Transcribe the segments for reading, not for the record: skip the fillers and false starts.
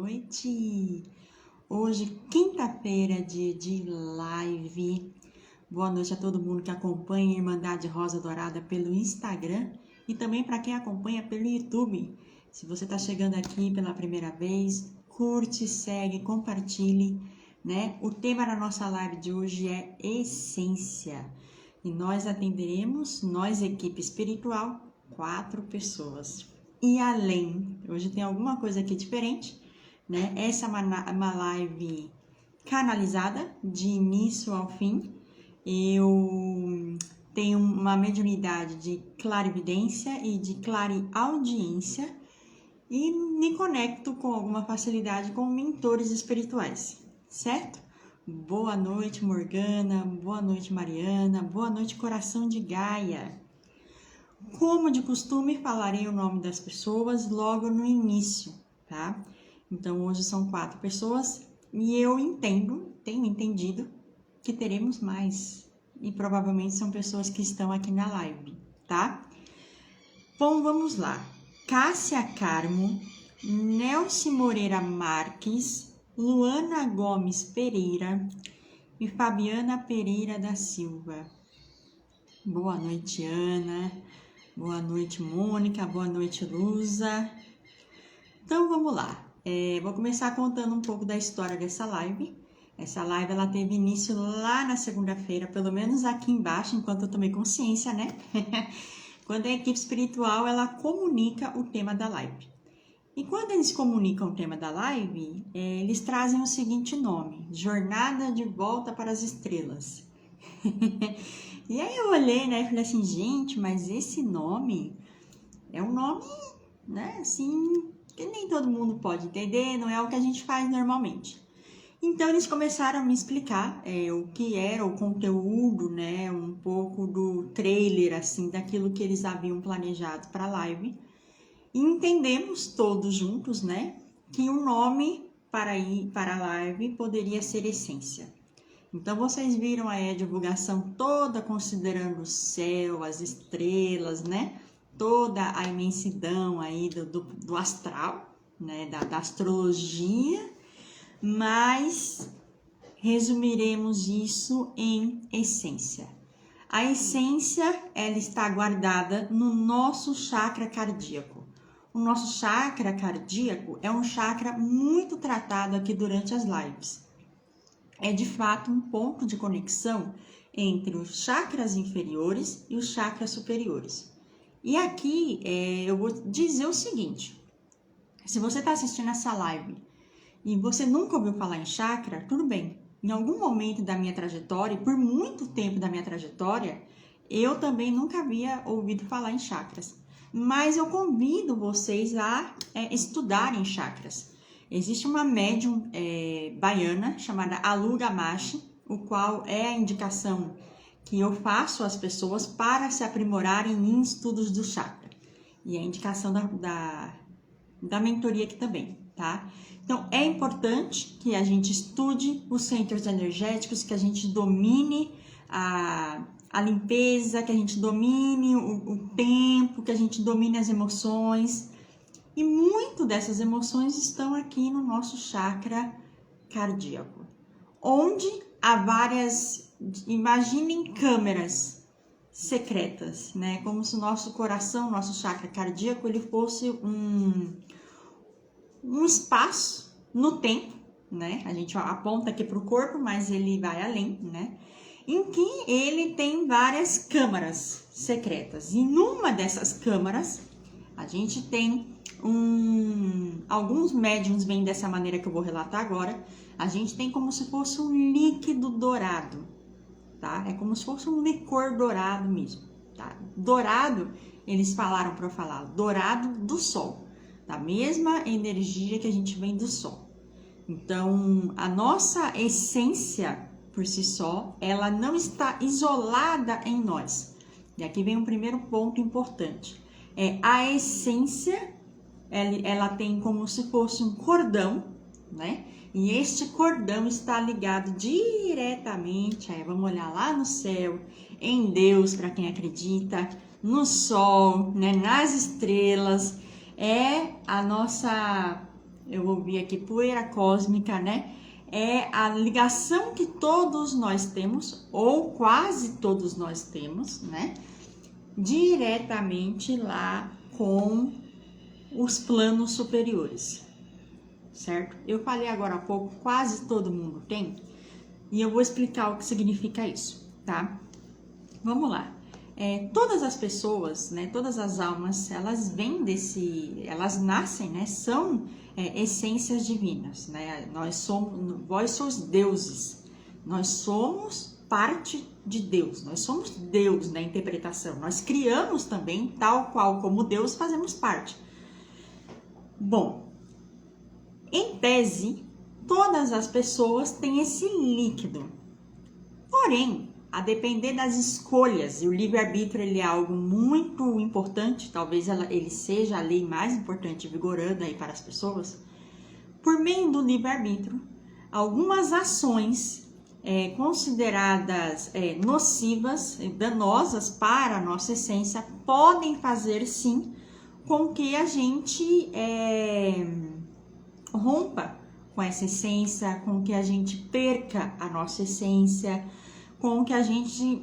noite! Hoje, quinta-feira, dia de live. Boa noite a todo mundo que acompanha a Irmandade Rosa Dourada pelo Instagram e também para quem acompanha pelo YouTube. Se você está chegando aqui pela primeira vez, curte, segue, compartilhe, né? O tema da nossa live de hoje é essência. E nós atenderemos, nós, equipe espiritual, 4 pessoas. E além, hoje tem alguma coisa aqui diferente, né? Essa é uma live canalizada, de início ao fim. Eu tenho uma mediunidade de clarividência e de clareaudiência e me conecto com alguma facilidade com mentores espirituais, certo? Boa noite, Morgana, boa noite, Mariana, boa noite, Coração de Gaia. Como de costume, falarei o nome das pessoas logo no início, tá? Então, hoje são 4 pessoas e eu tenho entendido que teremos mais. E provavelmente são pessoas que estão aqui na live, tá? Bom, vamos lá. Cássia Carmo, Nelson Moreira Marques, Luana Gomes Pereira e Fabiana Pereira da Silva. Boa noite, Ana. Boa noite, Mônica. Boa noite, Luza. Então, vamos lá. Vou começar contando um pouco da história dessa live. Essa live, ela teve início lá na segunda-feira, pelo menos aqui embaixo, enquanto eu tomei consciência, né? Quando a equipe espiritual, ela comunica o tema da live. E quando eles comunicam o tema da live, eles trazem o seguinte nome: Jornada de Volta para as Estrelas. E aí eu olhei, né, e falei assim, gente, mas esse nome é um nome, né, assim, que nem todo mundo pode entender, não é o que a gente faz normalmente. Então eles começaram a me explicar o que era o conteúdo, né, um pouco do trailer, assim, daquilo que eles haviam planejado para a live. E entendemos todos juntos, né, que o nome para a live poderia ser Essência. Então, vocês viram aí a divulgação toda considerando o céu, as estrelas, né? Toda a imensidão aí do astral, né? Da astrologia, mas resumiremos isso em essência. A essência, ela está guardada no nosso chakra cardíaco. O nosso chakra cardíaco é um chakra muito tratado aqui durante as lives. É de fato um ponto de conexão entre os chakras inferiores e os chakras superiores. E aqui eu vou dizer o seguinte: se você está assistindo essa live e você nunca ouviu falar em chakra, tudo bem. Em algum momento da minha trajetória, e por muito tempo da minha trajetória, eu também nunca havia ouvido falar em chakras. Mas eu convido vocês a estudarem chakras. Existe uma médium baiana chamada Alu Gamache, o qual é a indicação que eu faço às pessoas para se aprimorarem em estudos do chakra. E a indicação da mentoria aqui também, tá? Então, é importante que a gente estude os centros energéticos, que a gente domine a limpeza, que a gente domine o tempo, que a gente domine as emoções. E muito dessas emoções estão aqui no nosso chakra cardíaco, onde há várias, imaginem câmeras secretas, né? Como se o nosso coração, nosso chakra cardíaco, ele fosse um espaço no tempo, né? A gente aponta aqui para o corpo, mas ele vai além, né? Em que ele tem várias câmaras secretas. E numa dessas câmaras, a gente tem alguns médiums vêm dessa maneira que eu vou relatar agora. A gente tem como se fosse um líquido dourado, tá? É como se fosse um licor dourado mesmo, tá? Dourado, eles falaram para eu falar, dourado do sol, da mesma energia que a gente vem do sol. Então, a nossa essência por si só, ela não está isolada em nós. E aqui vem um primeiro ponto importante. A essência, ela tem como se fosse um cordão, né? E este cordão está ligado diretamente, vamos olhar lá no céu, em Deus, para quem acredita, no sol, né? Nas estrelas. É a nossa eu ouvi aqui, poeira cósmica, né? É a ligação que todos nós temos, ou quase todos nós temos, né? Diretamente lá com os planos superiores, certo? Eu falei agora há pouco, quase todo mundo tem, e eu vou explicar o que significa isso, tá? Vamos lá. Todas as pessoas, né, todas as almas, elas vêm elas nascem, né, são essências divinas, né? Vós sois deuses, nós somos parte de Deus, nós somos Deus na interpretação, nós criamos também, tal qual como Deus, fazemos parte. Bom, em tese, todas as pessoas têm esse líquido, porém, a depender das escolhas, e o livre-arbítrio ele é algo muito importante, talvez ele seja a lei mais importante vigorando aí para as pessoas, por meio do livre-arbítrio, algumas ações consideradas nocivas, danosas para a nossa essência, podem fazer sim com que a gente rompa com essa essência, com que a gente perca a nossa essência, com que a gente,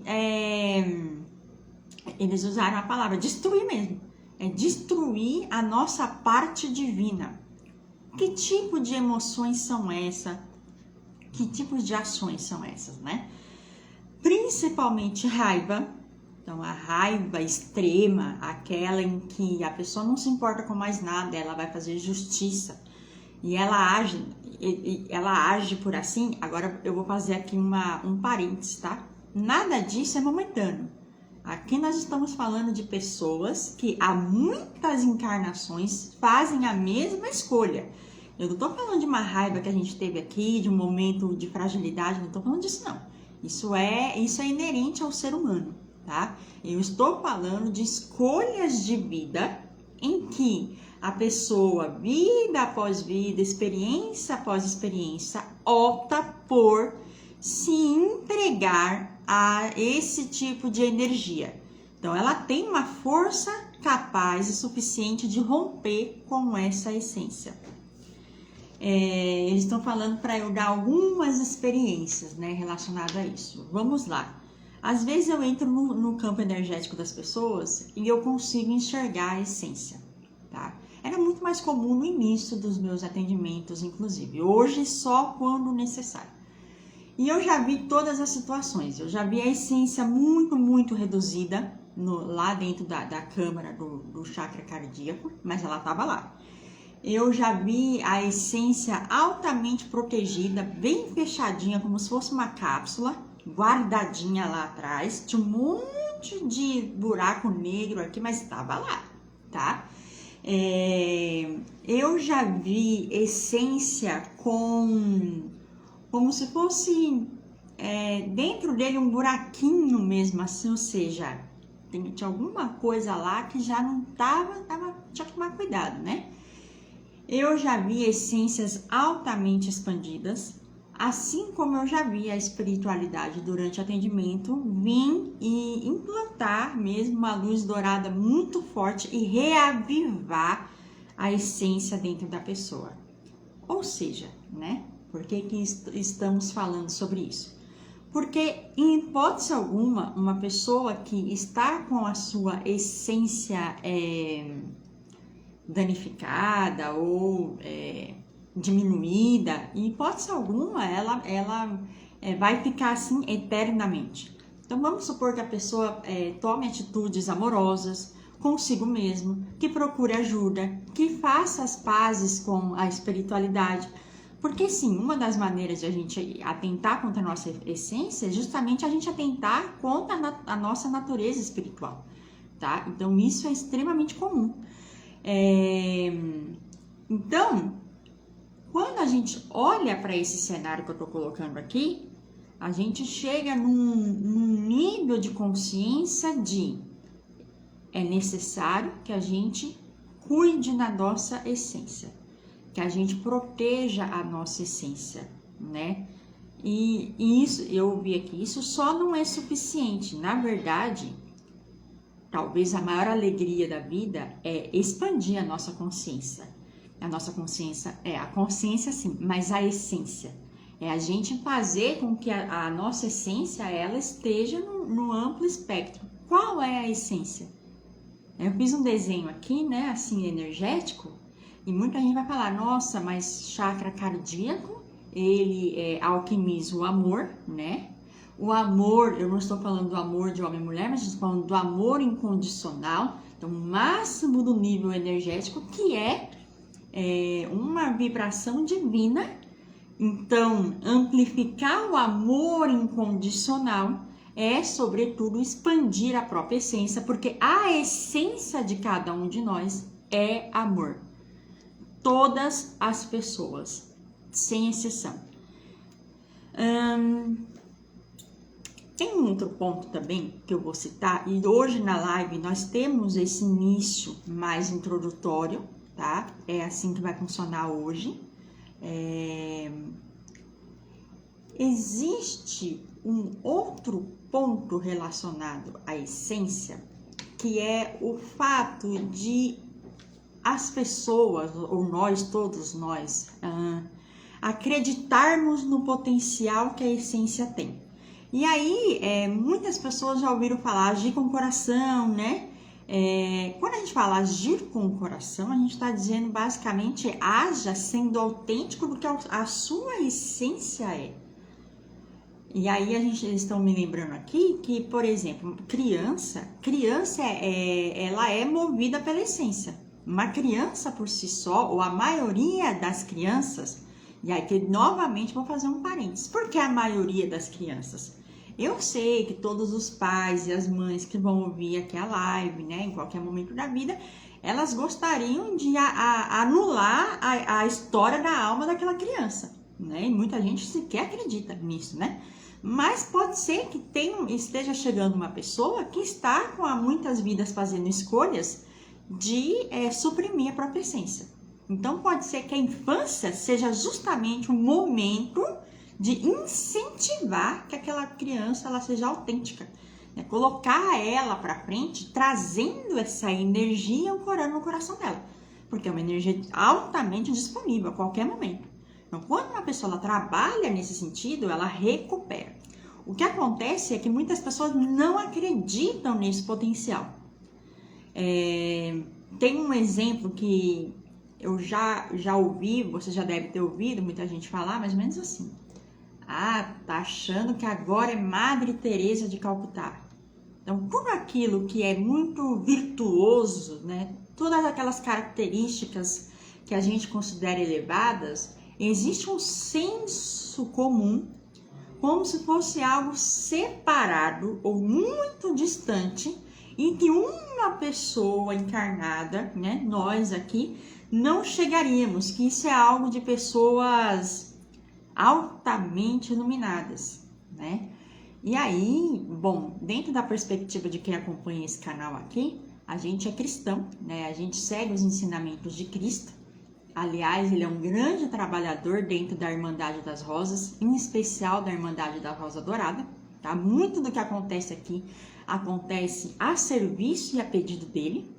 eles usaram a palavra destruir mesmo, destruir a nossa parte divina. Que tipo de emoções são essas? Que tipos de ações são essas, né? Principalmente raiva, então a raiva extrema, aquela em que a pessoa não se importa com mais nada, ela vai fazer justiça, e ela age por assim. Agora eu vou fazer aqui um parênteses, tá? Nada disso é momentâneo. Aqui nós estamos falando de pessoas que há muitas encarnações fazem a mesma escolha. Eu não tô falando de uma raiva que a gente teve aqui, de um momento de fragilidade, não tô falando disso não. Isso é inerente ao ser humano, tá? Eu estou falando de escolhas de vida em que a pessoa, vida após vida, experiência após experiência, opta por se entregar a esse tipo de energia. Então, ela tem uma força capaz e suficiente de romper com essa essência. Eles estão falando para eu dar algumas experiências, né, relacionadas a isso. Vamos lá. Às vezes eu entro no campo energético das pessoas e eu consigo enxergar a essência, tá? Era muito mais comum no início dos meus atendimentos, inclusive. Hoje, só quando necessário. E eu já vi todas as situações. Eu já vi a essência muito, muito reduzida lá dentro da câmara do chakra cardíaco, mas ela estava lá. Eu já vi a essência altamente protegida, bem fechadinha, como se fosse uma cápsula, guardadinha lá atrás. Tinha um monte de buraco negro aqui, mas estava lá, tá? Eu já vi essência como se fosse dentro dele um buraquinho mesmo, assim, ou seja, tinha alguma coisa lá que já não tinha que tomar cuidado, né? Eu já vi essências altamente expandidas, assim como eu já vi a espiritualidade durante o atendimento vir e implantar mesmo uma luz dourada muito forte e reavivar a essência dentro da pessoa. Ou seja, né? Por que estamos falando sobre isso? Porque, em hipótese alguma, uma pessoa que está com a sua essência danificada ou diminuída, em hipótese alguma, ela vai ficar assim eternamente. Então, vamos supor que a pessoa tome atitudes amorosas consigo mesmo, que procure ajuda, que faça as pazes com a espiritualidade. Porque sim, uma das maneiras de a gente atentar contra a nossa essência é justamente a gente atentar contra a nossa natureza espiritual, tá? Então, isso é extremamente comum. Então, quando a gente olha para esse cenário que eu estou colocando aqui, a gente chega num nível de consciência de é necessário que a gente cuide da nossa essência, que a gente proteja a nossa essência, né? E isso, eu ouvi aqui, isso só não é suficiente. Na verdade, talvez a maior alegria da vida é expandir a nossa consciência, A nossa consciência a consciência sim, mas a essência é a gente fazer com que a nossa essência ela esteja no amplo espectro. Qual é a essência? Eu fiz um desenho aqui, né, assim, energético, e muita gente vai falar, nossa, mas chakra cardíaco, ele alquimiza o amor, né? O amor, eu não estou falando do amor de homem e mulher, mas estou falando do amor incondicional, então, o máximo do nível energético, que é uma vibração divina. Então, amplificar o amor incondicional é, sobretudo, expandir a própria essência, porque a essência de cada um de nós é amor. Todas as pessoas, sem exceção. Tem um outro ponto também que eu vou citar, e hoje na live nós temos esse início mais introdutório, tá? É assim que vai funcionar hoje. Existe um outro ponto relacionado à essência, que é o fato de as pessoas, ou nós, todos nós, acreditarmos no potencial que a essência tem. E aí, muitas pessoas já ouviram falar agir com o coração, né? Quando a gente fala agir com o coração, a gente está dizendo basicamente haja sendo autêntico do que a sua essência é. E aí eles estão me lembrando aqui que, por exemplo, criança ela é movida pela essência. Uma criança por si só, ou a maioria das crianças, e aí que novamente vou fazer um parênteses, por que a maioria das crianças? Eu sei que todos os pais e as mães que vão ouvir aqui a live, né, em qualquer momento da vida, elas gostariam de anular a história da alma daquela criança, né? E muita gente sequer acredita nisso, né? Mas pode ser que esteja chegando uma pessoa que está com muitas vidas fazendo escolhas de suprimir a própria essência. Então pode ser que a infância seja justamente um momento de incentivar que aquela criança ela seja autêntica, né? Colocar ela para frente, trazendo essa energia ancorando no coração dela, porque é uma energia altamente disponível a qualquer momento. Então, quando uma pessoa ela trabalha nesse sentido, ela recupera. O que acontece é que muitas pessoas não acreditam nesse potencial. Tem um exemplo que eu já ouvi, você já deve ter ouvido muita gente falar, mais ou menos assim. Tá achando que agora é Madre Teresa de Calcutá. Então, tudo aquilo que é muito virtuoso, né? Todas aquelas características que a gente considera elevadas, existe um senso comum, como se fosse algo separado ou muito distante, em que uma pessoa encarnada, né, nós aqui, não chegaríamos, que isso é algo de pessoas altamente iluminadas, né? E aí, bom, dentro da perspectiva de quem acompanha esse canal aqui, a gente é cristão, né? A gente segue os ensinamentos de Cristo. Aliás, ele é um grande trabalhador dentro da Irmandade das Rosas, em especial da Irmandade da Rosa Dourada, tá? Muito do que acontece aqui acontece a serviço e a pedido dele.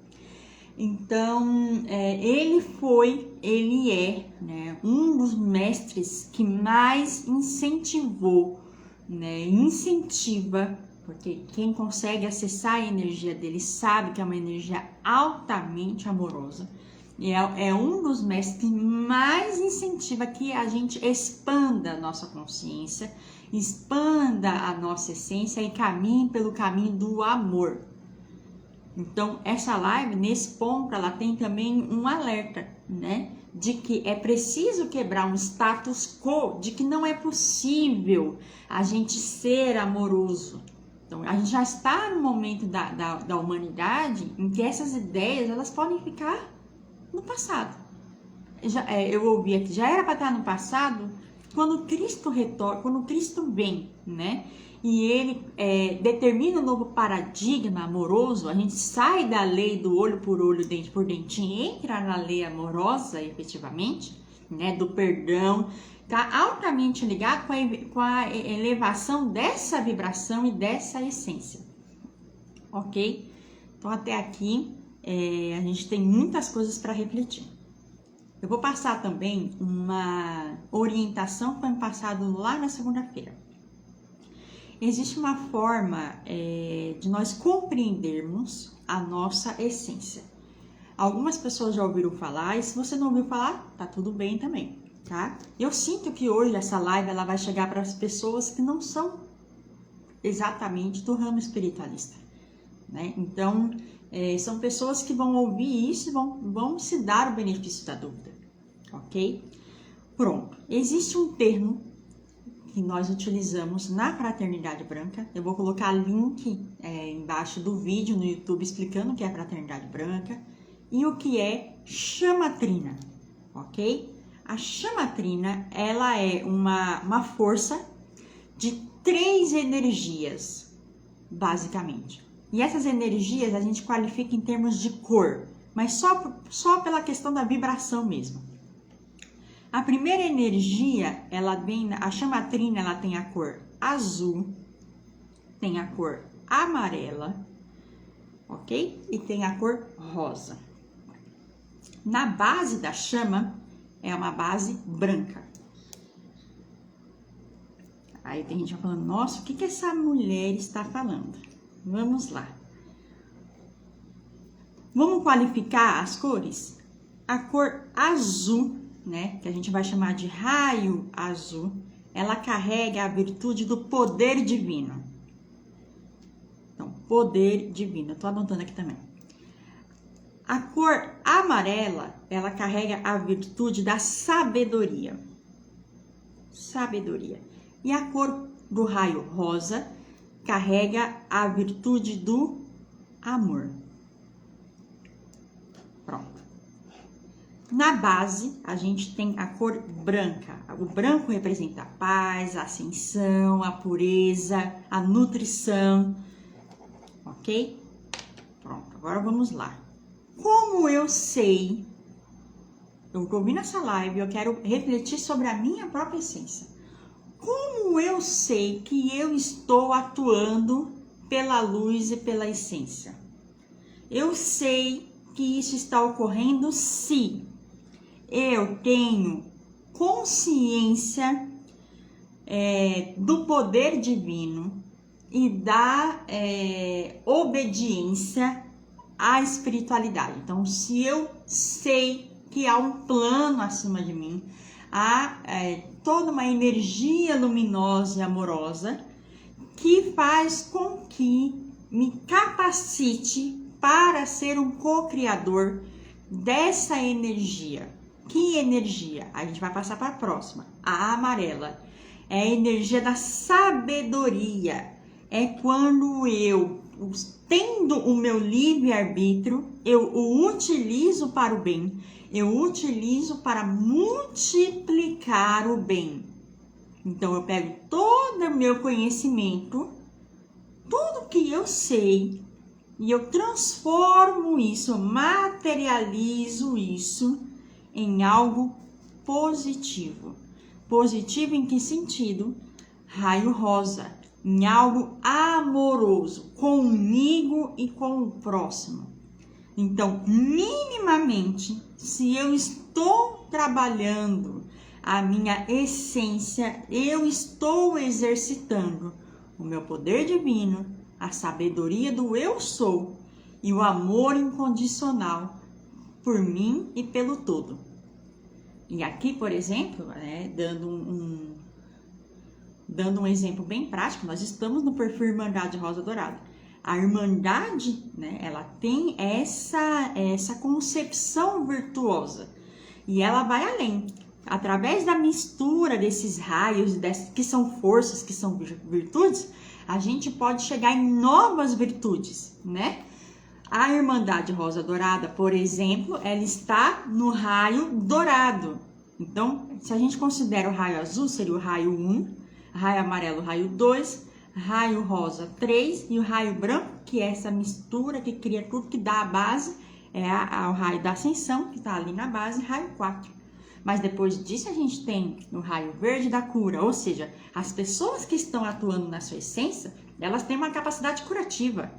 Então, ele é, né, um dos mestres que mais incentivou, né, incentiva, porque quem consegue acessar a energia dele sabe que é uma energia altamente amorosa. É um dos mestres que mais incentiva que a gente expanda a nossa consciência, expanda a nossa essência e caminhe pelo caminho do amor. Então, essa live, nesse ponto, ela tem também um alerta, né? De que é preciso quebrar um status quo, de que não é possível a gente ser amoroso. Então, a gente já está no momento da humanidade em que essas ideias, elas podem ficar no passado. Eu ouvi aqui, já era para estar no passado, quando Cristo retorna, quando Cristo vem, né? E ele determina um novo paradigma amoroso, a gente sai da lei do olho por olho, dente por dente, e entra na lei amorosa, efetivamente, né? Do perdão, está altamente ligado com a elevação dessa vibração e dessa essência, ok? Então, até aqui, a gente tem muitas coisas para refletir. Eu vou passar também uma orientação que foi me passado lá na segunda-feira. Existe uma forma de nós compreendermos a nossa essência. Algumas pessoas já ouviram falar, e se você não ouviu falar, tá tudo bem também, tá? Eu sinto que hoje essa live ela vai chegar para as pessoas que não são exatamente do ramo espiritualista, né? Então, são pessoas que vão ouvir isso e vão se dar o benefício da dúvida, ok? Pronto, existe um termo que nós utilizamos na Fraternidade Branca. Eu vou colocar link embaixo do vídeo no YouTube explicando o que é Fraternidade Branca e o que é chamatrina, ok? A chamatrina, ela é uma força de 3 energias, basicamente. E essas energias a gente qualifica em termos de cor, mas só pela questão da vibração mesmo. A primeira energia, a chamatrina, ela tem a cor azul, tem a cor amarela, ok? E tem a cor rosa. Na base da chama, é uma base branca. Aí tem gente falando, nossa, o que essa mulher está falando? Vamos lá. Vamos qualificar as cores? A cor azul, né, que a gente vai chamar de raio azul, ela carrega a virtude do poder divino. Então, poder divino. Eu tô anotando aqui também. A cor amarela, ela carrega a virtude da sabedoria. Sabedoria. E a cor do raio rosa carrega a virtude do amor. Pronto. Na base, a gente tem a cor branca. O branco representa a paz, a ascensão, a pureza, a nutrição. Ok? Pronto, agora vamos lá. Como eu sei, eu tô ouvindo essa live, eu quero refletir sobre a minha própria essência. Como eu sei que eu estou atuando pela luz e pela essência? Eu sei que isso está ocorrendo se eu tenho consciência do poder divino e da obediência à espiritualidade. Então, se eu sei que há um plano acima de mim, há toda uma energia luminosa e amorosa que faz com que me capacite para ser um co-criador dessa energia. Que energia? A gente vai passar para a próxima. A amarela é a energia da sabedoria. É quando eu, tendo o meu livre-arbítrio, eu o utilizo para o bem. Eu utilizo para multiplicar o bem. Então, eu pego todo o meu conhecimento, tudo que eu sei, e eu transformo isso, materializo isso em algo positivo. Positivo em que sentido? Raio rosa, em algo amoroso, comigo e com o próximo. Então, minimamente, se eu estou trabalhando a minha essência, eu estou exercitando o meu poder divino, a sabedoria do eu sou e o amor incondicional por mim e pelo todo. E aqui, por exemplo, dando um exemplo bem prático, nós estamos no perfil Irmandade Rosa Dourada. A Irmandade, né, ela tem essa concepção virtuosa e ela vai além. Através da mistura desses raios, que são forças, que são virtudes, a gente pode chegar em novas virtudes, né? A Irmandade Rosa Dourada, por exemplo, ela está no raio dourado. Então, se a gente considera o raio azul, seria o raio 1, raio amarelo, raio 2, raio rosa 3 e o raio branco, que é essa mistura que cria tudo, que dá a base, é o raio da ascensão, que está ali na base, raio 4. Mas depois disso a gente tem o raio verde da cura, ou seja, as pessoas que estão atuando na sua essência, elas têm uma capacidade curativa.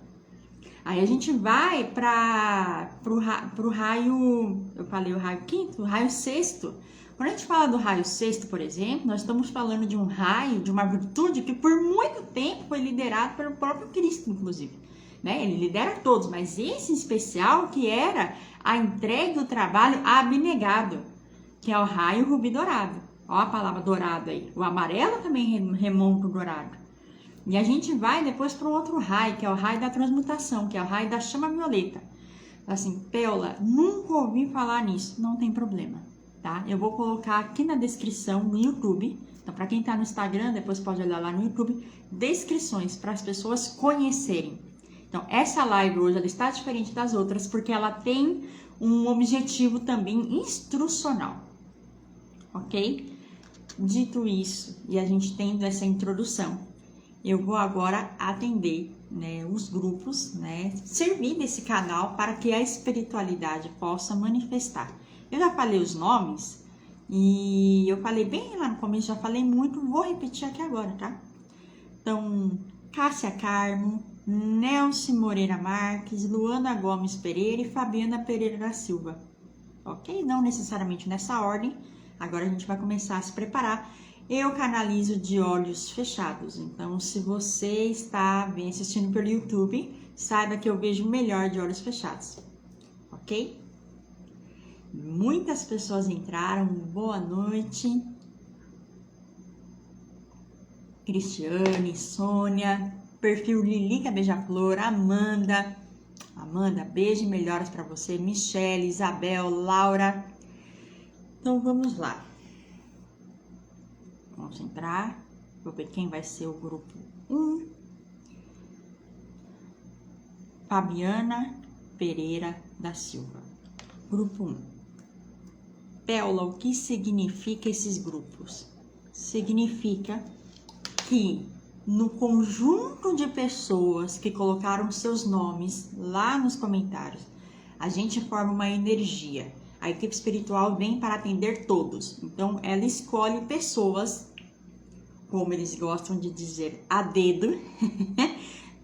Aí a gente vai pro raio, eu falei o raio quinto, o raio sexto. Quando a gente fala do raio sexto, por exemplo, nós estamos falando de um raio, de uma virtude que por muito tempo foi liderado pelo próprio Cristo, inclusive. Né? Ele lidera todos, mas esse em especial que era a entrega do trabalho abnegado, que é o raio rubi dourado. Olha a palavra dourado aí. O amarelo também remonta o dourado. E a gente vai depois para um outro raio, que é o raio da transmutação, que é o raio da chama violeta. Assim, Péola, nunca ouvi falar nisso. Não tem problema, tá? Eu vou colocar aqui na descrição no YouTube. Então, para quem está no Instagram, depois pode olhar lá no YouTube, descrições para as pessoas conhecerem. Então, essa live hoje ela está diferente das outras porque ela tem um objetivo também instrucional, ok? Dito isso, e a gente tendo essa introdução, eu vou agora atender, né, os grupos, né, servir desse canal para que a espiritualidade possa manifestar. Eu já falei os nomes e eu falei bem lá no começo, já falei muito, vou repetir aqui agora, tá? Então, Cássia Carmo, Nelson Moreira Marques, Luana Gomes Pereira e Fabiana Pereira da Silva. Ok? Não necessariamente nessa ordem. Agora a gente vai começar a se preparar. Eu canalizo de olhos fechados. Então, se você está bem assistindo pelo YouTube, saiba que eu vejo melhor de olhos fechados. Ok? Muitas pessoas entraram. Boa noite. Cristiane, Sônia, perfil Lilica Beija-Flor, Amanda, beijo e melhoras para você, Michele, Isabel, Laura. Então vamos lá. Vamos entrar. Vou ver quem vai ser o grupo 1. Fabiana Pereira da Silva. Grupo 1. Péola, o que significa esses grupos? Significa que no conjunto de pessoas que colocaram seus nomes lá nos comentários, a gente forma uma energia. A equipe espiritual vem para atender todos. Então, ela escolhe pessoas, como eles gostam de dizer, a dedo,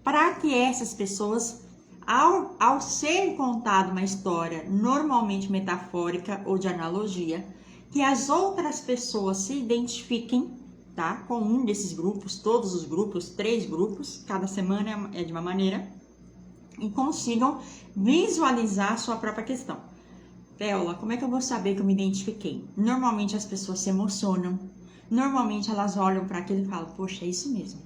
para que essas pessoas, ao ser contada uma história normalmente metafórica ou de analogia, que as outras pessoas se identifiquem, tá? Com um desses grupos, todos os grupos, 3 grupos, cada semana é de uma maneira, e consigam visualizar a sua própria questão. Péola, como é que eu vou saber que eu me identifiquei? Normalmente as pessoas se emocionam, normalmente elas olham para aquilo e falam, poxa, é isso mesmo,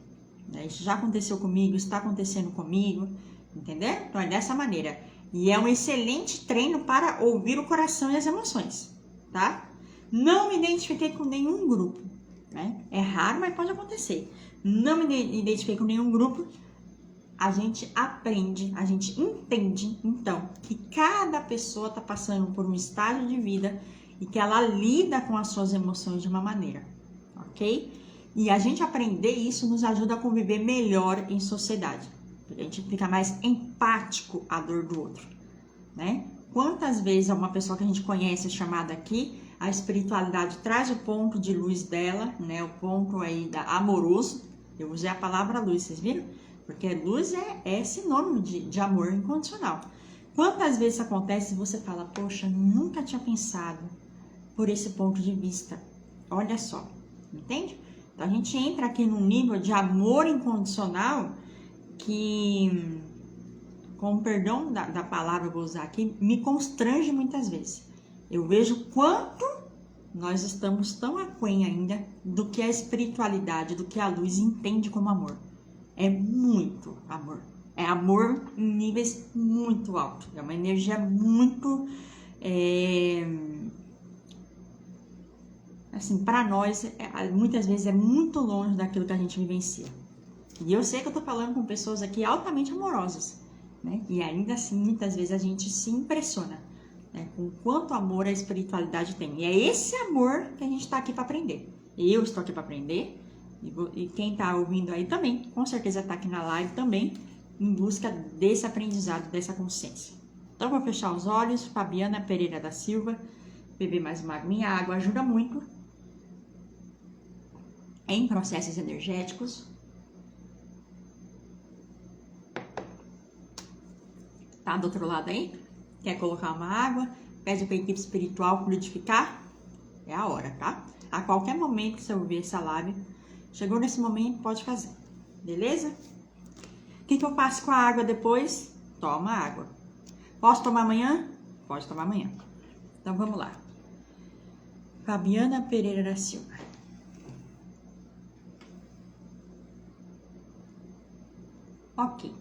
isso já aconteceu comigo, está acontecendo comigo, entendeu? Então é dessa maneira. E é um excelente treino para ouvir o coração e as emoções, tá? Não me identifiquei com nenhum grupo. É raro, mas pode acontecer. Não me identifiquei com nenhum grupo. A gente aprende, a gente entende, então, que cada pessoa está passando por um estágio de vida e que ela lida com as suas emoções de uma maneira, ok? E a gente aprender isso nos ajuda a conviver melhor em sociedade. A gente fica mais empático à dor do outro, né? Quantas vezes uma pessoa que a gente conhece é chamada aqui, a espiritualidade traz o ponto de luz dela, né? O ponto aí da amoroso. Eu usei a palavra luz, vocês viram? Porque luz é sinônimo de amor incondicional. Quantas vezes acontece e você fala, poxa, nunca tinha pensado por esse ponto de vista. Olha só, entende? Então a gente entra aqui num nível de amor incondicional que, com perdão da palavra eu vou usar aqui, me constrange muitas vezes. Eu vejo quanto nós estamos tão aquém ainda do que a espiritualidade, do que a luz entende como amor. É muito amor. É amor em níveis muito altos. É uma energia muito... assim, para nós, muitas vezes é muito longe daquilo que a gente vivencia. E eu sei que eu tô falando com pessoas aqui altamente amorosas, né? E ainda assim, muitas vezes a gente se impressiona, né, com quanto amor a espiritualidade tem. E é esse amor que a gente tá aqui para aprender. Eu estou aqui para aprender. E quem tá ouvindo aí também, com certeza tá aqui na live também, em busca desse aprendizado, dessa consciência. Então, vou fechar os olhos. Fabiana Pereira da Silva. Beber mais uma aguinha. A água ajuda muito em processos energéticos. Tá do outro lado aí? Quer colocar uma água? Pede para a equipe espiritual fluidificar? É a hora, tá? A qualquer momento que você ouvir essa live, chegou nesse momento, pode fazer. Beleza? O que eu faço com a água depois? Toma água. Posso tomar amanhã? Pode tomar amanhã. Então vamos lá. Fabiana Pereira da Silva. Ok.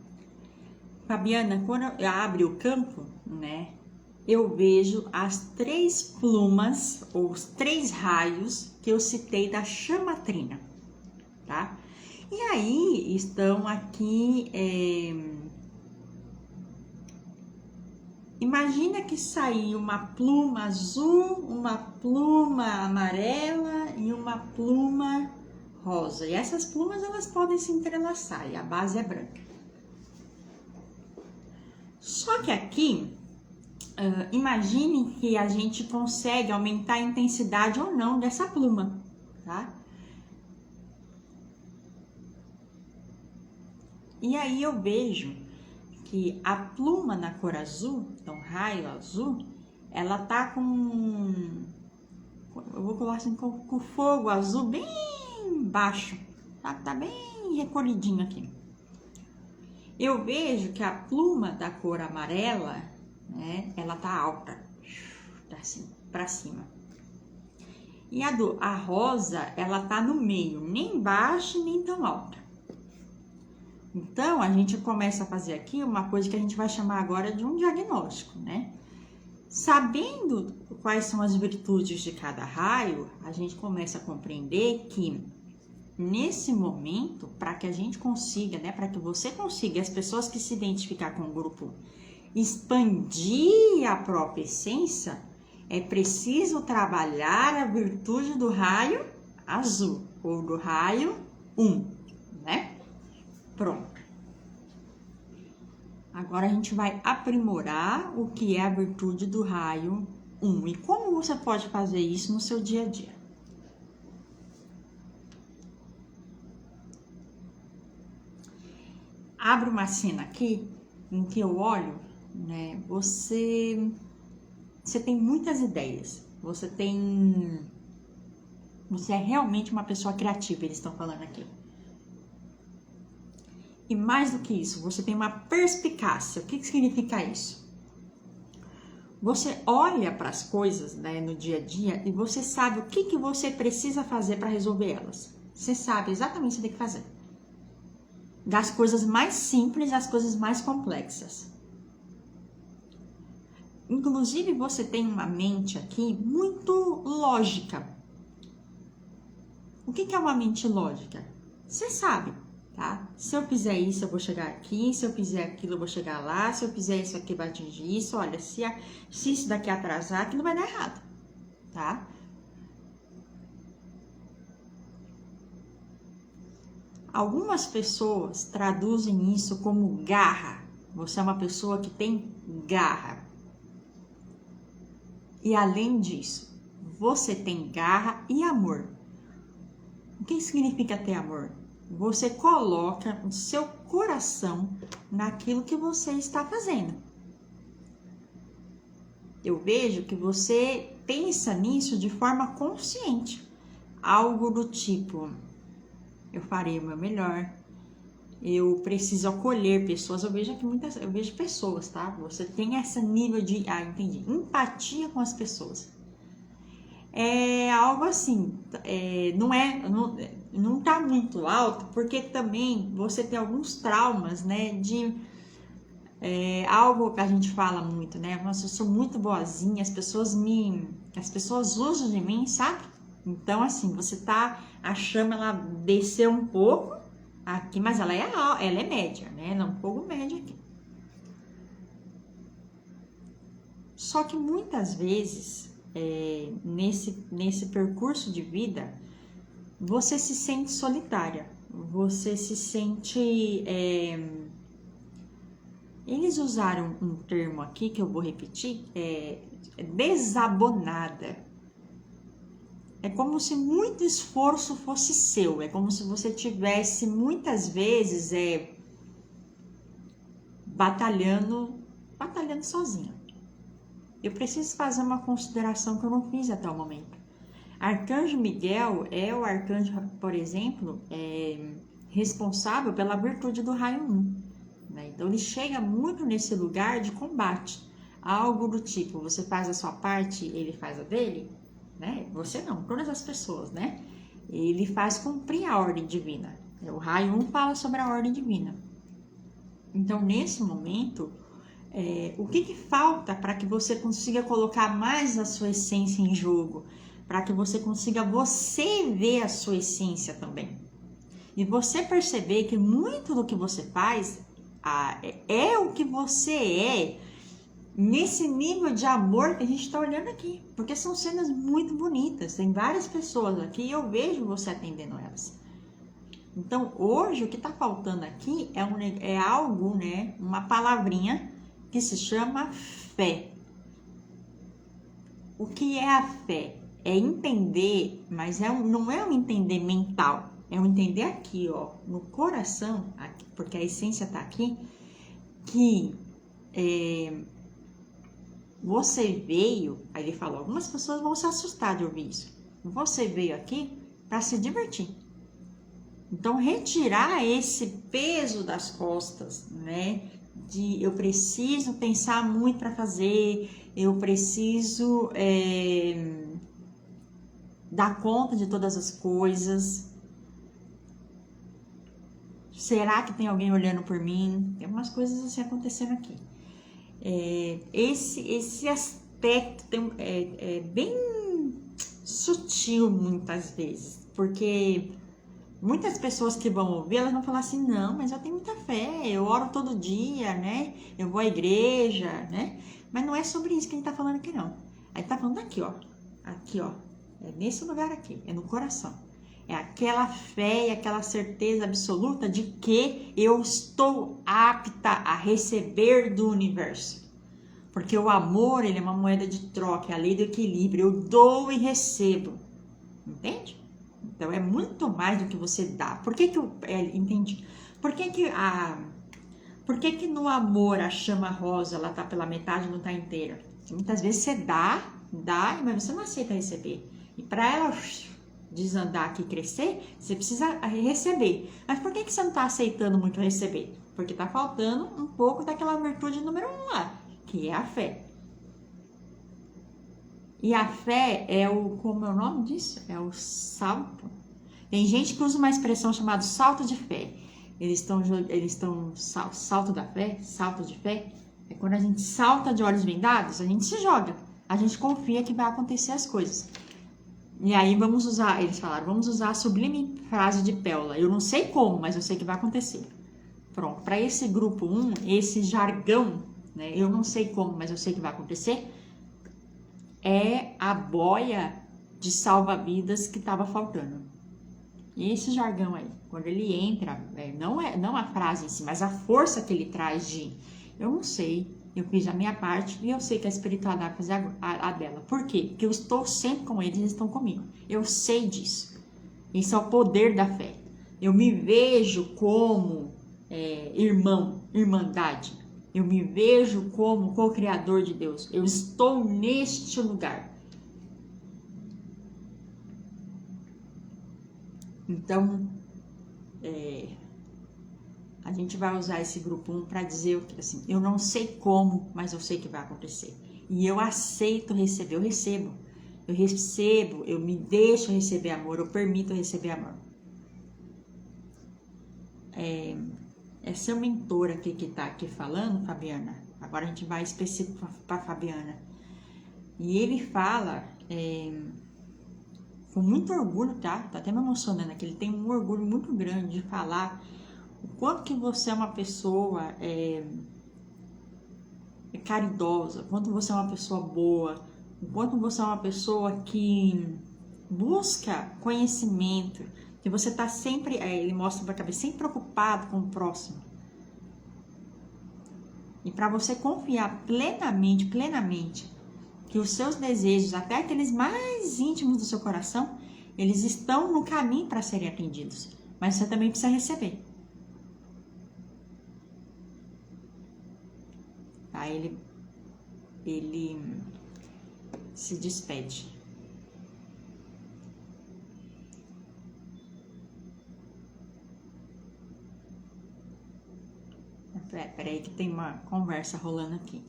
Fabiana, quando eu abro o campo, né? Eu vejo as 3 plumas, ou os 3 raios que eu citei da chamatrina, tá? E aí estão aqui, imagina que saiu uma pluma azul, uma pluma amarela e uma pluma rosa. E essas plumas, elas podem se entrelaçar e a base é branca. Só que aqui, imagine que a gente consegue aumentar a intensidade ou não dessa pluma, tá? E aí eu vejo que a pluma na cor azul, então raio azul, ela tá com, eu vou colocar assim, com o fogo azul bem baixo, tá? Tá bem recolhidinho aqui. Eu vejo que a pluma da cor amarela, né, ela tá alta, tá assim, pra cima. E a rosa, ela tá no meio, nem baixa nem tão alta. Então, a gente começa a fazer aqui uma coisa que a gente vai chamar agora de um diagnóstico, né? Sabendo quais são as virtudes de cada raio, a gente começa a compreender que nesse momento, para que a gente consiga, né, para que você consiga, as pessoas que se identificar com o grupo, expandir a própria essência, é preciso trabalhar a virtude do raio azul, ou do raio 1, né? Pronto. Agora a gente vai aprimorar o que é a virtude do raio 1 e como você pode fazer isso no seu dia a dia. Abro uma cena aqui em que eu olho, né? Você tem muitas ideias. Você é realmente uma pessoa criativa, eles estão falando aqui. E mais do que isso, você tem uma perspicácia. O que significa isso? Você olha para as coisas, né, no dia a dia e você sabe o que você precisa fazer para resolver elas. Você sabe exatamente o que você tem que fazer. Das coisas mais simples às coisas mais complexas. Inclusive, você tem uma mente aqui muito lógica. O que é uma mente lógica? Você sabe, tá? Se eu fizer isso, eu vou chegar aqui. Se eu fizer aquilo, eu vou chegar lá. Se eu fizer isso aqui, vai atingir isso. Olha, se isso daqui atrasar, aquilo vai dar errado, tá? Algumas pessoas traduzem isso como garra. Você é uma pessoa que tem garra. E além disso, você tem garra e amor. O que significa ter amor? Você coloca o seu coração naquilo que você está fazendo. Eu vejo que você pensa nisso de forma consciente. Algo do tipo, eu farei o meu melhor, eu preciso acolher pessoas. Eu vejo pessoas, tá? Você tem esse nível de, empatia com as pessoas. É algo assim, não tá muito alto, porque também você tem alguns traumas, né, de algo que a gente fala muito, né, nossa, eu sou muito boazinha, as pessoas usam de mim, sabe? Então, assim, a chama, ela desceu um pouco aqui, mas ela é média, né, ela é um pouco média aqui. Só que muitas vezes, nesse percurso de vida, você se sente solitária, você se sente... eles usaram um termo aqui que eu vou repetir, desabonada. É como se muito esforço fosse seu, é como se você tivesse muitas vezes batalhando batalhando sozinha. Eu preciso fazer uma consideração que eu não fiz até o momento. Arcanjo Miguel é o arcanjo, por exemplo, responsável pela virtude do raio 1. Né? Então ele chega muito nesse lugar de combate. Algo do tipo, você faz a sua parte, ele faz a dele, né? Você não, todas as pessoas, né? Ele faz cumprir a ordem divina. O raio 1 fala sobre a ordem divina. Então, nesse momento, o que falta para que você consiga colocar mais a sua essência em jogo? Para que você consiga ver a sua essência também. E você perceber que muito do que você faz é o que você é, nesse nível de amor que a gente está olhando aqui. Porque são cenas muito bonitas. Tem várias pessoas aqui e eu vejo você atendendo elas. Então, hoje, o que está faltando aqui é algo, né? Uma palavrinha que se chama fé. O que é a fé? É entender, mas não é um entender mental. É um entender aqui, ó, no coração, aqui, porque a essência está aqui, que você veio, aí ele falou, algumas pessoas vão se assustar de ouvir isso. Você veio aqui para se divertir. Então, retirar esse peso das costas, né? De eu preciso pensar muito para fazer, eu preciso dar conta de todas as coisas. Será que tem alguém olhando por mim? Tem umas coisas assim acontecendo aqui. Esse aspecto é bem sutil muitas vezes, porque muitas pessoas que vão ouvir, elas vão falar assim, não, mas eu tenho muita fé, eu oro todo dia, né? Eu vou à igreja, né? Mas não é sobre isso que a gente tá falando aqui, não. A gente tá falando aqui, ó. Aqui, ó. É nesse lugar aqui, é no coração. É aquela fé e aquela certeza absoluta de que eu estou apta a receber do universo. Porque o amor, ele é uma moeda de troca, é a lei do equilíbrio. Eu dou e recebo. Entende? Então, é muito mais do que você dá. Por que eu entendi? Por que no amor a chama rosa, ela tá pela metade, não tá inteira? Muitas vezes você dá, mas você não aceita receber. E para ela desandar aqui e crescer, você precisa receber. Mas por que você não tá aceitando muito receber? Porque tá faltando um pouco daquela virtude número 1 lá, que é a fé. E a fé é como é o nome disso? É o salto. Tem gente que usa uma expressão chamada salto de fé. Eles estão salto da fé, salto de fé. É quando a gente salta de olhos vendados, a gente se joga. A gente confia que vai acontecer as coisas. E aí eles falaram, vamos usar a sublime frase de Péola. Eu não sei como, mas eu sei que vai acontecer. Pronto, para esse grupo 1, esse jargão, né? Eu não sei como, mas eu sei que vai acontecer. É a boia de salva-vidas que estava faltando. E esse jargão aí, quando ele entra, não a frase em si, mas a força que ele traz de eu não sei, eu fiz a minha parte e eu sei que a espiritualidade vai fazer a dela. Por quê? Porque eu estou sempre com eles, eles estão comigo. Eu sei disso. Isso é o poder da fé. Eu me vejo como irmandade. Eu me vejo como co-criador de Deus. Eu estou neste lugar. Então, a gente vai usar esse grupo 1 para dizer assim, eu não sei como, mas eu sei que vai acontecer. E eu aceito receber, eu recebo. Eu me deixo receber amor, eu permito receber amor. É seu mentor aqui que está aqui falando, Fabiana. Agora a gente vai específico para Fabiana. E ele fala, com muito orgulho, tá? Tá até me emocionando aqui. Ele tem um orgulho muito grande de falar o quanto que você é uma pessoa caridosa, o quanto você é uma pessoa boa, o quanto você é uma pessoa que busca conhecimento, que você tá sempre, ele mostra pra cabeça, sempre preocupado com o próximo. E para você confiar plenamente, que os seus desejos, até aqueles mais íntimos do seu coração, eles estão no caminho para serem atendidos. Mas você também precisa receber. Tá? Aí ele se despede. Peraí que tem uma conversa rolando aqui.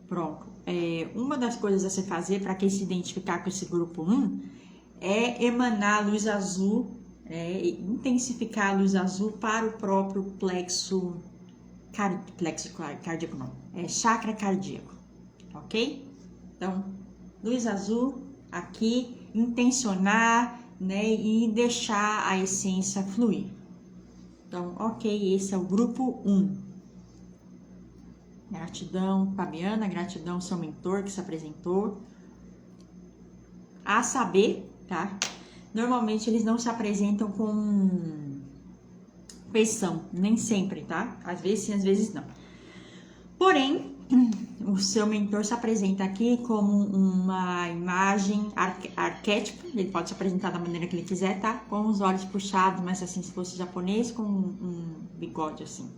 Pronto. Uma das coisas a se fazer para quem se identificar com esse grupo 1 é emanar luz azul, intensificar a luz azul para o próprio plexo cardíaco, não, chakra cardíaco, ok? Então, luz azul aqui, intencionar, né, e deixar a essência fluir. Então, ok, esse é o grupo 1. Gratidão, Fabiana, gratidão, seu mentor que se apresentou. A saber, tá? Normalmente eles não se apresentam com feição, nem sempre, tá? Às vezes sim, às vezes não. Porém, o seu mentor se apresenta aqui como uma imagem arquétipo, ele pode se apresentar da maneira que ele quiser, tá? Com os olhos puxados, mas assim, se fosse japonês, com um bigode assim.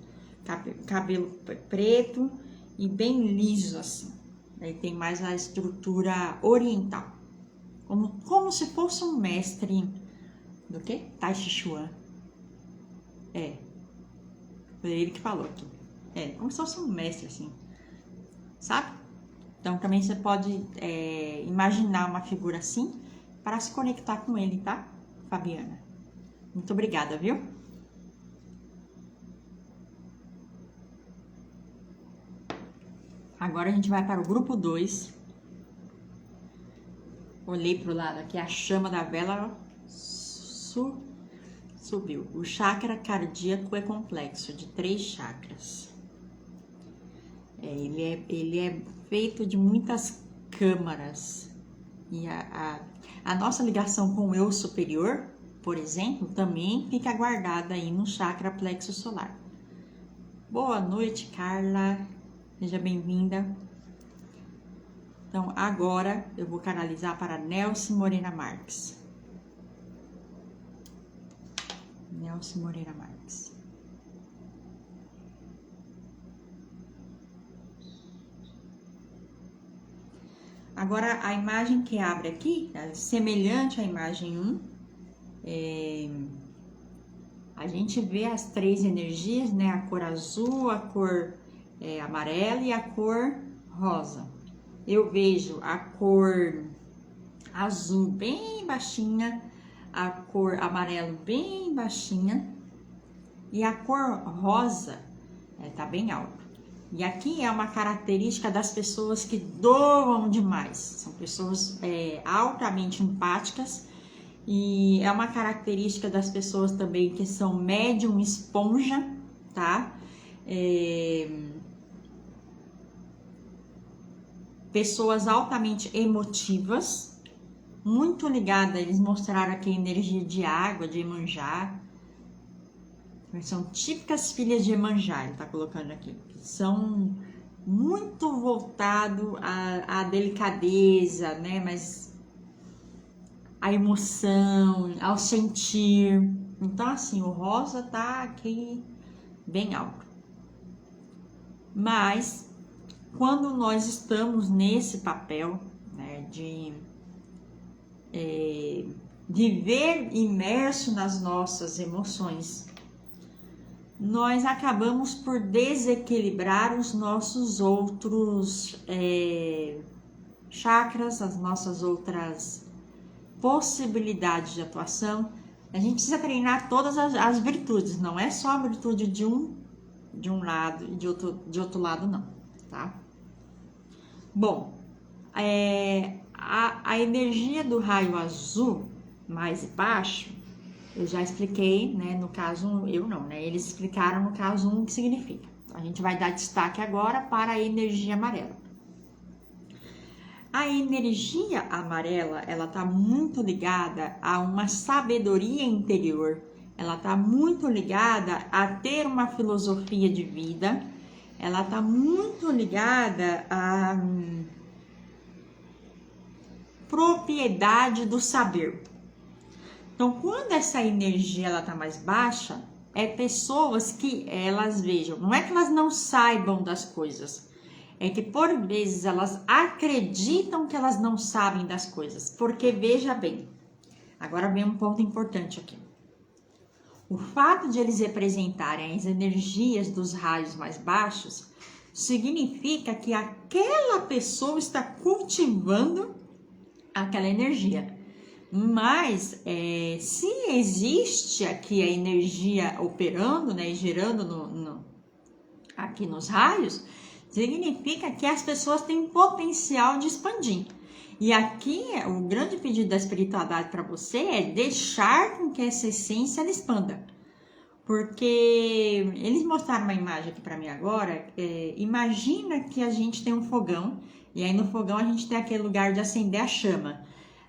Cabelo preto e bem liso assim. Aí tem mais a estrutura oriental. Como se fosse um mestre do quê? Tai Chi Chuan. Foi ele que falou aqui. Como se fosse um mestre assim. Sabe? Então também você pode imaginar uma figura assim para se conectar com ele, tá, Fabiana? Muito obrigada, viu? Agora a gente vai para o grupo 2. Olhei para o lado aqui, a chama da vela subiu. O chakra cardíaco é complexo, de 3 chakras. Ele é feito de muitas câmaras. E a nossa ligação com o eu superior, por exemplo, também fica guardada aí no chakra plexo solar. Boa noite, Carla. Seja bem-vinda. Então, agora eu vou canalizar para Nelson Moreira Marques. Nelson Moreira Marques. Agora, a imagem que abre aqui, é semelhante à imagem 1, a gente vê as 3 energias, né? A cor azul, a cor amarela e a cor rosa. Eu vejo a cor azul bem baixinha, a cor amarelo bem baixinha e a cor rosa tá bem alta. E aqui é uma característica das pessoas que doam demais. São pessoas altamente empáticas e é uma característica das pessoas também que são médium esponja, tá? Pessoas altamente emotivas, muito ligadas, eles mostraram aqui a energia de água, de Iemanjá. São típicas filhas de Iemanjá, ele tá colocando aqui. São muito voltados à delicadeza, né? Mas a emoção, ao sentir. Então, assim, o rosa tá aqui bem alto. Mas quando nós estamos nesse papel, né, de viver imerso nas nossas emoções, nós acabamos por desequilibrar os nossos outros chakras, as nossas outras possibilidades de atuação. A gente precisa treinar todas as virtudes, não é só a virtude de um lado e de outro lado, não, tá? Bom, a energia do raio azul mais baixo, eu já expliquei, né? No caso, eu não, né? Eles explicaram no caso 1 o que significa. A gente vai dar destaque agora para a energia amarela. A energia amarela, ela tá muito ligada a uma sabedoria interior. Ela tá muito ligada a ter uma filosofia de vida. Ela tá muito ligada a propriedade do saber. Então, quando essa energia ela tá mais baixa, é pessoas que elas vejam, não é que elas não saibam das coisas, é que por vezes elas acreditam que elas não sabem das coisas, porque veja bem, agora vem um ponto importante aqui. O fato de eles representarem as energias dos raios mais baixos significa que aquela pessoa está cultivando aquela energia. Mas se existe aqui a energia operando, né, e gerando aqui nos raios, significa que as pessoas têm potencial de expandir. E aqui o grande pedido da espiritualidade para você é deixar com que essa essência ela expanda. Porque eles mostraram uma imagem aqui para mim agora. Imagina que a gente tem um fogão, e aí no fogão a gente tem aquele lugar de acender a chama.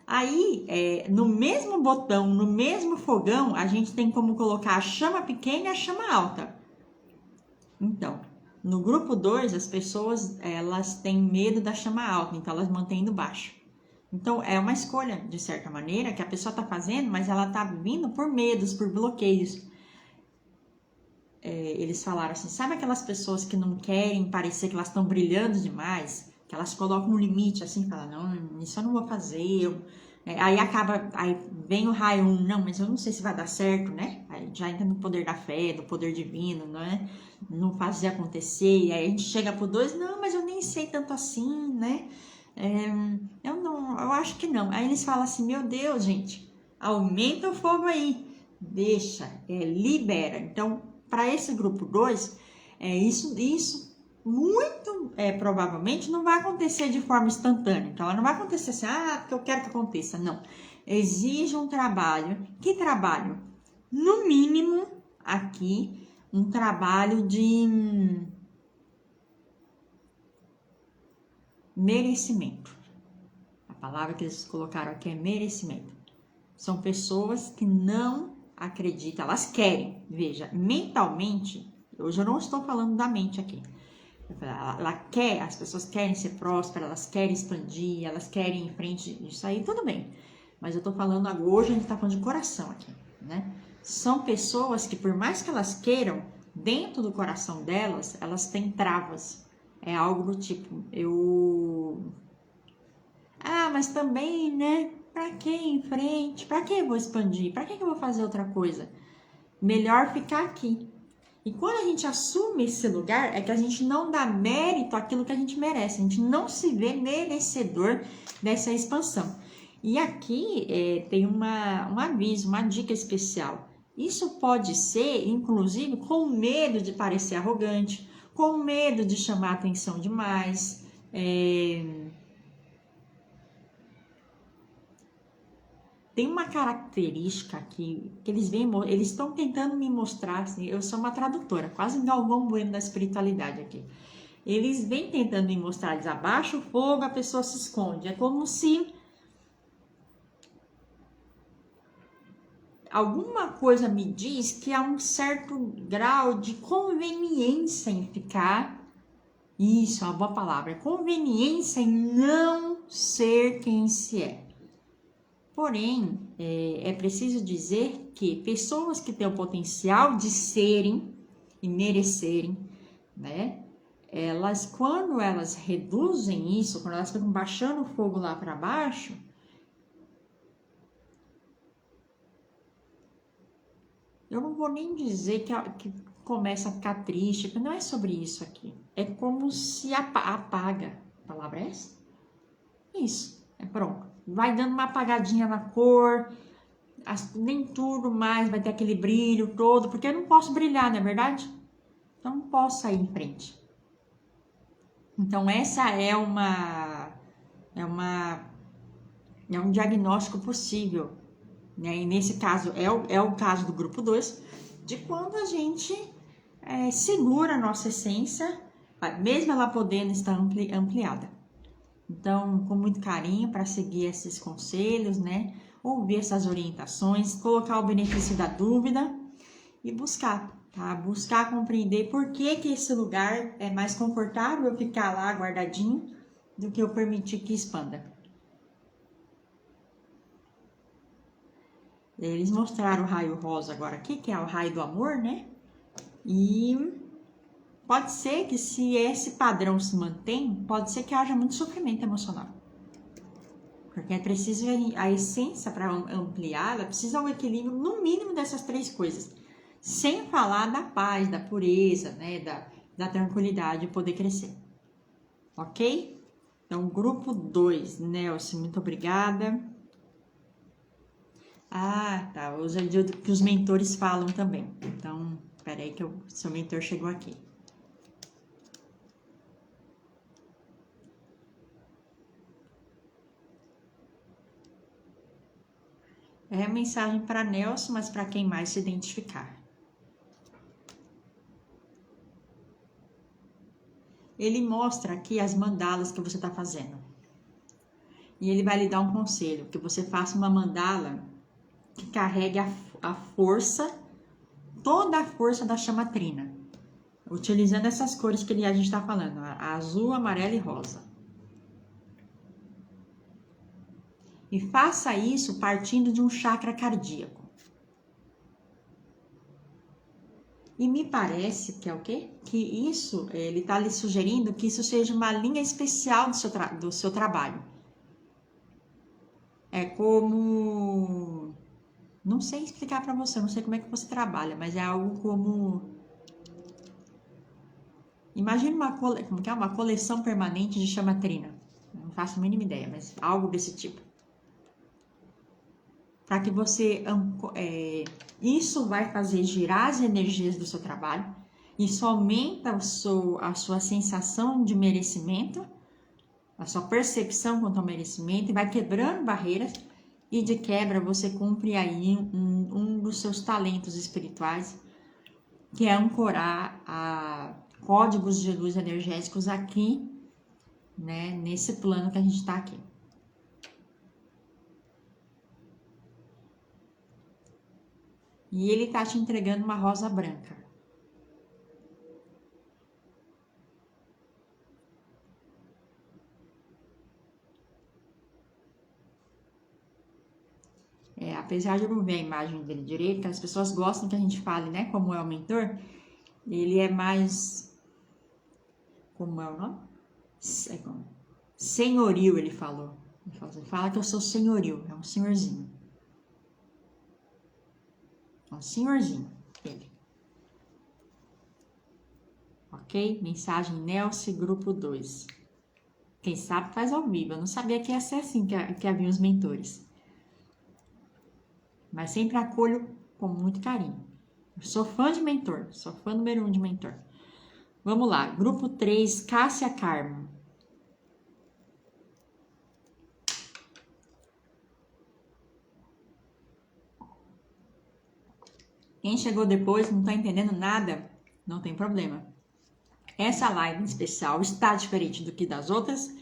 Aí, no mesmo botão, no mesmo fogão, a gente tem como colocar a chama pequena e a chama alta. Então, no grupo 2, as pessoas, elas têm medo da chama alta, então elas mantêm no baixo. Então, é uma escolha, de certa maneira, que a pessoa está fazendo, mas ela está vindo por medos, por bloqueios. Eles falaram assim, sabe aquelas pessoas que não querem parecer que elas estão brilhando demais? Que elas colocam um limite assim, falam, não, isso eu não vou fazer, aí vem o raio 1, não, mas eu não sei se vai dar certo, né? Aí já entra no poder da fé, do poder divino, não é? Não fazer acontecer, e aí a gente chega pro 2, não, mas eu nem sei tanto assim, né? Eu acho que não. Aí eles falam assim, meu Deus, gente, aumenta o fogo aí, deixa, libera. Então, para esse grupo 2, isso muito provavelmente não vai acontecer de forma instantânea. Então, ela não vai acontecer assim, porque eu quero que aconteça. Não. Exige um trabalho. Que trabalho? No mínimo, aqui, um trabalho de merecimento. A palavra que eles colocaram aqui é merecimento. São pessoas que não acreditam, elas querem. Veja, mentalmente, hoje eu não estou falando da mente aqui. Ela quer, as pessoas querem ser prósperas, elas querem expandir, elas querem ir em frente, isso aí tudo bem. Mas eu tô falando agora, hoje a gente tá falando de coração aqui, né? São pessoas que por mais que elas queiram, dentro do coração delas, elas têm travas. É algo do tipo, mas também, né? Pra que ir em frente? Pra que eu vou expandir? Pra que eu vou fazer outra coisa? Melhor ficar aqui. E quando a gente assume esse lugar, é que a gente não dá mérito àquilo que a gente merece. A gente não se vê merecedor dessa expansão. E aqui tem um aviso, uma dica especial. Isso pode ser, inclusive, com medo de parecer arrogante, com medo de chamar atenção demais. Tem uma característica aqui que eles estão tentando me mostrar, assim, eu sou uma tradutora, quase um Galvão Bueno da espiritualidade aqui. Eles vêm tentando me mostrar, eles abaixam o fogo, a pessoa se esconde. É como se alguma coisa me diz que há um certo grau de conveniência em ficar, isso é uma boa palavra, conveniência em não ser quem se é. Porém, é preciso dizer que pessoas que têm o potencial de serem e merecerem, né? Elas, quando elas reduzem isso, quando elas ficam baixando o fogo lá para baixo, eu não vou nem dizer que começa a ficar triste, porque não é sobre isso aqui. É como se apaga. A palavra é essa? Isso, pronto. Vai dando uma apagadinha na cor, nem tudo mais vai ter aquele brilho todo, porque eu não posso brilhar, não é verdade? Então não posso sair em frente. Então essa é um diagnóstico possível, né? E nesse caso é o caso do grupo 2, de quando a gente segura a nossa essência, mesmo ela podendo estar ampliada. Então, com muito carinho para seguir esses conselhos, né? Ouvir essas orientações, colocar o benefício da dúvida e buscar, tá? Buscar compreender por que esse lugar é mais confortável eu ficar lá guardadinho do que eu permitir que expanda. Eles mostraram o raio rosa agora aqui, que é o raio do amor, né? E pode ser que se esse padrão se mantém, pode ser que haja muito sofrimento emocional. Porque é preciso a essência para ampliar, ela precisa um equilíbrio no mínimo dessas três coisas. Sem falar da paz, da pureza, né? Da tranquilidade de poder crescer. Ok? Então, grupo 2, Nelson, muito obrigada. Ah, tá. Os que os mentores falam também. Então, peraí que o seu mentor chegou aqui. É a mensagem para Nelson, mas para quem mais se identificar. Ele mostra aqui as mandalas que você está fazendo. E ele vai lhe dar um conselho, que você faça uma mandala que carregue a força, toda a força da chama trina. Utilizando essas cores que a gente está falando, azul, amarelo e rosa. E faça isso partindo de um chakra cardíaco. E me parece que é o quê? Que isso, ele está lhe sugerindo que isso seja uma linha especial do seu trabalho. É como... Não sei explicar para você, não sei como é que você trabalha, mas é algo como... Imagine uma coleção permanente de chama trina. Não faço a mínima ideia, mas algo desse tipo. Para que você... isso vai fazer girar as energias do seu trabalho. Isso aumenta a sua sensação de merecimento, a sua percepção quanto ao merecimento, e vai quebrando barreiras. E de quebra você cumpre aí um dos seus talentos espirituais, que é ancorar códigos de luz energéticos aqui, né, nesse plano que a gente está aqui. E ele está te entregando uma rosa branca. Apesar de eu não ver a imagem dele direito, as pessoas gostam que a gente fale, né, como é o mentor, ele é mais... Como é o nome? Senhoril, ele falou. Ele fala que eu sou senhoril, é um senhorzinho. É um senhorzinho, ele. Ok? Mensagem Nelson, grupo 2. Quem sabe faz ao vivo. Eu não sabia que ia ser assim que havia os mentores. Mas sempre acolho com muito carinho. Eu sou fã de mentor, sou fã número 1 de mentor. Vamos lá, grupo 3, Cássia Carmo. Quem chegou depois não está entendendo nada, não tem problema. Essa live em especial está diferente do que das outras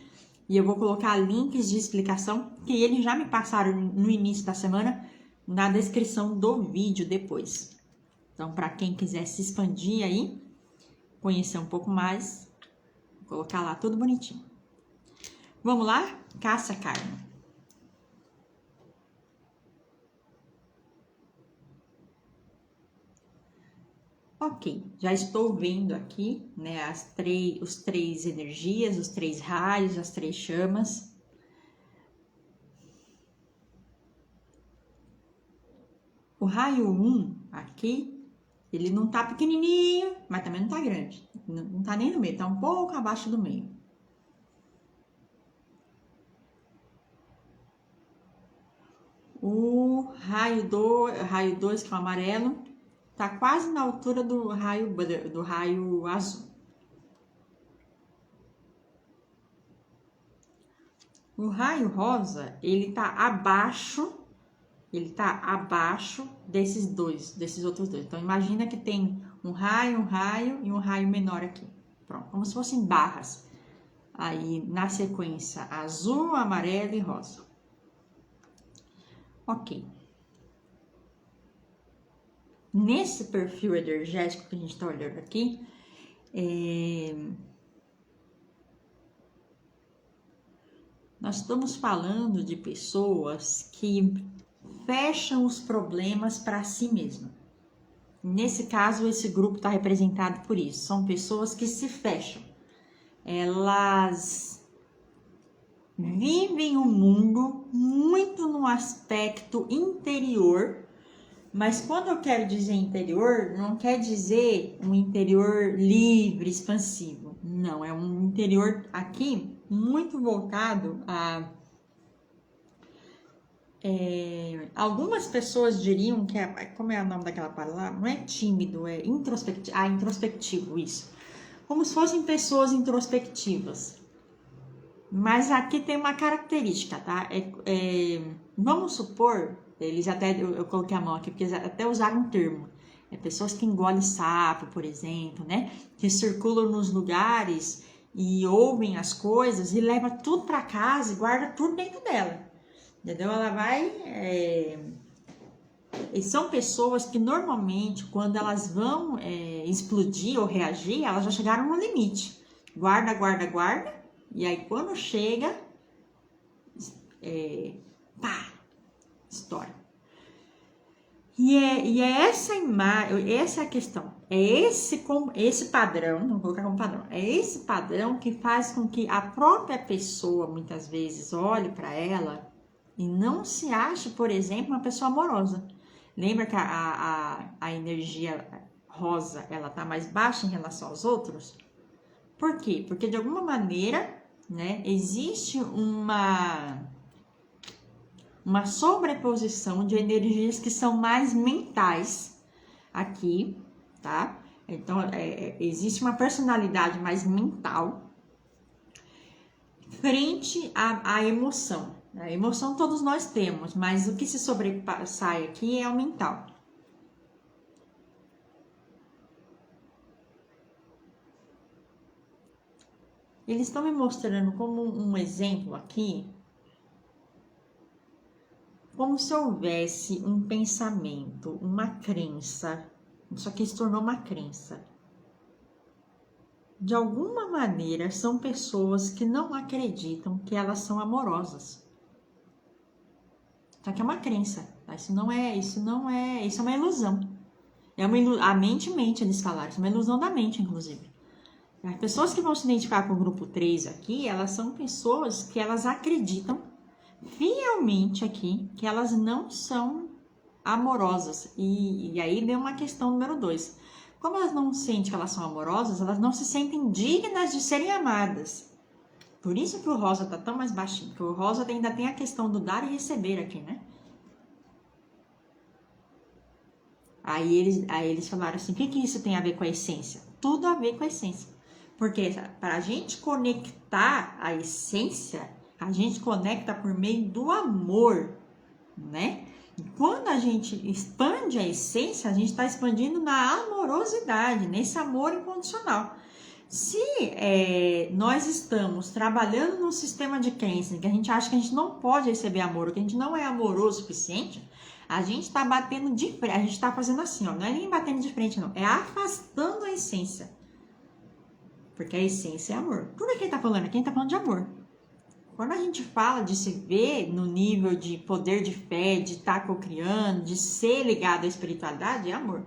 e eu vou colocar links de explicação que eles já me passaram no início da semana na descrição do vídeo depois. Então, para quem quiser se expandir aí, conhecer um pouco mais, vou colocar lá tudo bonitinho. Vamos lá? Cássia Carmo. Ok, já estou vendo aqui, né, os três energias, os três raios, as três chamas. O raio 1 aqui, ele não tá pequenininho, mas também não tá grande. Não tá nem no meio, tá um pouco abaixo do meio. O raio 2, que é o amarelo, tá quase na altura do raio azul. O raio rosa, ele tá abaixo desses outros dois. Então, imagina que tem um raio e um raio menor aqui. Pronto, como se fossem barras. Aí, na sequência, azul, amarelo e rosa. Ok. Nesse perfil energético que a gente está olhando aqui, nós estamos falando de pessoas que fecham os problemas para si mesma. Nesse caso, esse grupo está representado por isso. São pessoas que se fecham. Elas vivem o mundo muito no aspecto interior, mas quando eu quero dizer interior, não quer dizer um interior livre, expansivo. Não, é um interior aqui muito voltado a... algumas pessoas diriam que como é o nome daquela palavra? Não é tímido, é introspectivo. Ah, introspectivo, isso. Como se fossem pessoas introspectivas. Mas aqui tem uma característica, tá? Vamos supor, eles até, eu coloquei a mão aqui, porque eles até usaram um termo. Pessoas que engolem sapo, por exemplo, né? Que circulam nos lugares e ouvem as coisas e leva tudo para casa e guarda tudo dentro dela. Entendeu? Ela vai... São pessoas que normalmente, quando elas vão explodir ou reagir, elas já chegaram no limite. Guarda, guarda, guarda. E aí quando chega, pá, estoura. E é essa imagem, essa é a questão. É esse padrão, vou colocar como padrão, é esse padrão que faz com que a própria pessoa, muitas vezes, olhe para ela e não se ache, por exemplo, uma pessoa amorosa. Lembra que a energia rosa, ela tá mais baixa em relação aos outros? Por quê? Porque de alguma maneira, né, existe uma sobreposição de energias que são mais mentais aqui, tá? Então, existe uma personalidade mais mental frente à emoção. A emoção todos nós temos, mas o que se sobressai aqui é o mental. Eles estão me mostrando como um exemplo aqui, como se houvesse um pensamento, uma crença, isso aqui se tornou uma crença. De alguma maneira, são pessoas que não acreditam que elas são amorosas. Só que é uma crença, tá? Isso é uma ilusão. A mente, eles falaram, isso é uma ilusão da mente, inclusive. As pessoas que vão se identificar com o grupo 3 aqui, elas são pessoas que elas acreditam fielmente aqui que elas não são amorosas. E aí vem uma questão número 2. Como elas não sentem que elas são amorosas, elas não se sentem dignas de serem amadas. Por isso que o rosa tá tão mais baixinho, porque o rosa ainda tem a questão do dar e receber aqui, né? Aí eles falaram assim, o que isso tem a ver com a essência? Tudo a ver com a essência. Porque para a gente conectar a essência, a gente conecta por meio do amor, né? E quando a gente expande a essência, a gente está expandindo na amorosidade, nesse amor incondicional. Se nós estamos trabalhando num sistema de crença em que a gente acha que a gente não pode receber amor, ou que a gente não é amoroso o suficiente, a gente está batendo de frente, a gente está fazendo assim, ó, não é nem batendo de frente não, é afastando a essência. Porque a essência é amor. Tudo que ele está falando aqui, ele está falando de amor. Quando a gente fala de se ver no nível de poder de fé, de estar cocriando, de ser ligado à espiritualidade, é amor.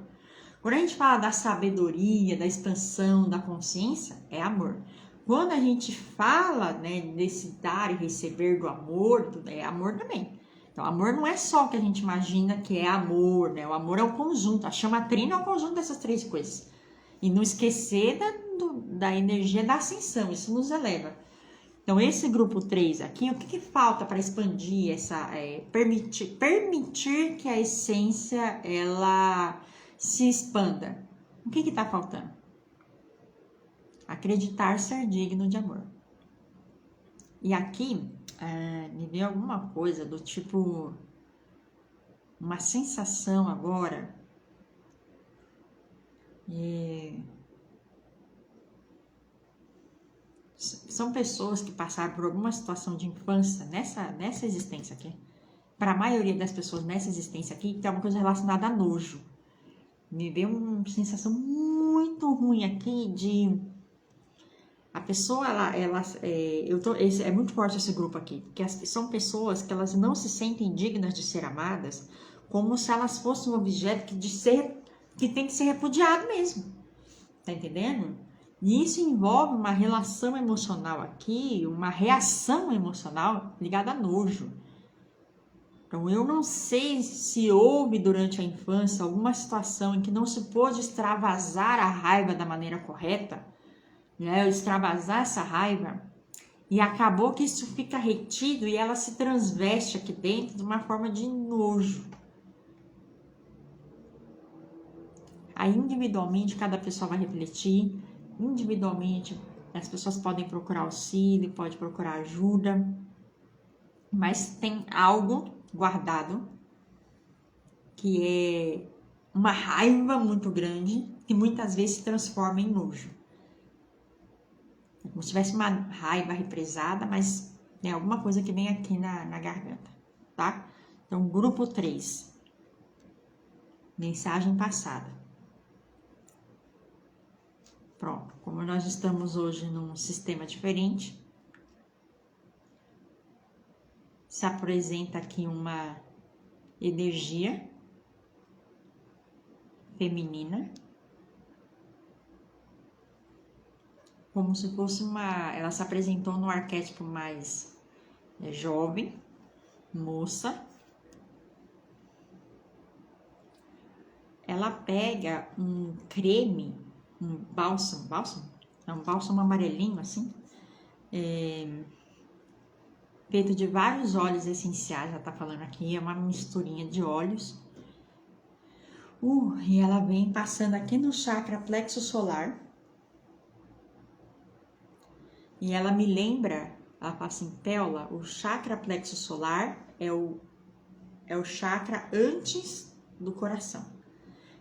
Quando a gente fala da sabedoria, da expansão, da consciência, é amor. Quando a gente fala, né, desse dar e receber do amor, é amor também. Então, amor não é só o que a gente imagina que é amor, né? O amor é o conjunto, a chama trina é o conjunto dessas 3 coisas. E não esquecer da energia da ascensão, isso nos eleva. Então, esse grupo 3 aqui, o que falta para expandir permitir que a essência, ela se expanda? O que está faltando? Acreditar ser digno de amor. E aqui, me veio alguma coisa do tipo, uma sensação agora, são pessoas que passaram por alguma situação de infância nessa existência aqui. Para a maioria das pessoas nessa existência aqui, tem alguma coisa relacionada a nojo. Me deu uma sensação muito ruim aqui de A pessoa, é muito forte esse grupo aqui, porque são pessoas que elas não se sentem dignas de ser amadas, como se elas fossem um objeto que tem que ser repudiado mesmo, tá entendendo? E isso envolve uma relação emocional aqui, uma reação emocional ligada a nojo. Então, eu não sei se houve durante a infância alguma situação em que não se pôde extravasar a raiva da maneira correta, né? Extravasar essa raiva, e acabou que isso fica retido e ela se transveste aqui dentro de uma forma de nojo. Aí, individualmente, cada pessoa vai refletir, individualmente, as pessoas podem procurar auxílio, pode procurar ajuda, mas tem algo guardado que é uma raiva muito grande, que muitas vezes se transforma em nojo. Como se tivesse uma raiva represada, mas tem alguma coisa que vem aqui na garganta, tá? Então, grupo 3. Mensagem passada. Pronto, como nós estamos hoje num sistema diferente, se apresenta aqui uma energia feminina, como se fosse ela se apresentou no arquétipo mais jovem, moça. Ela pega um creme, um bálsamo, é um bálsamo amarelinho assim, feito de vários óleos essenciais, ela tá falando aqui, é uma misturinha de óleos. E ela vem passando aqui no chakra plexo solar. E ela me lembra, ela fala assim, Péola, o chakra plexo solar é o chakra antes do coração.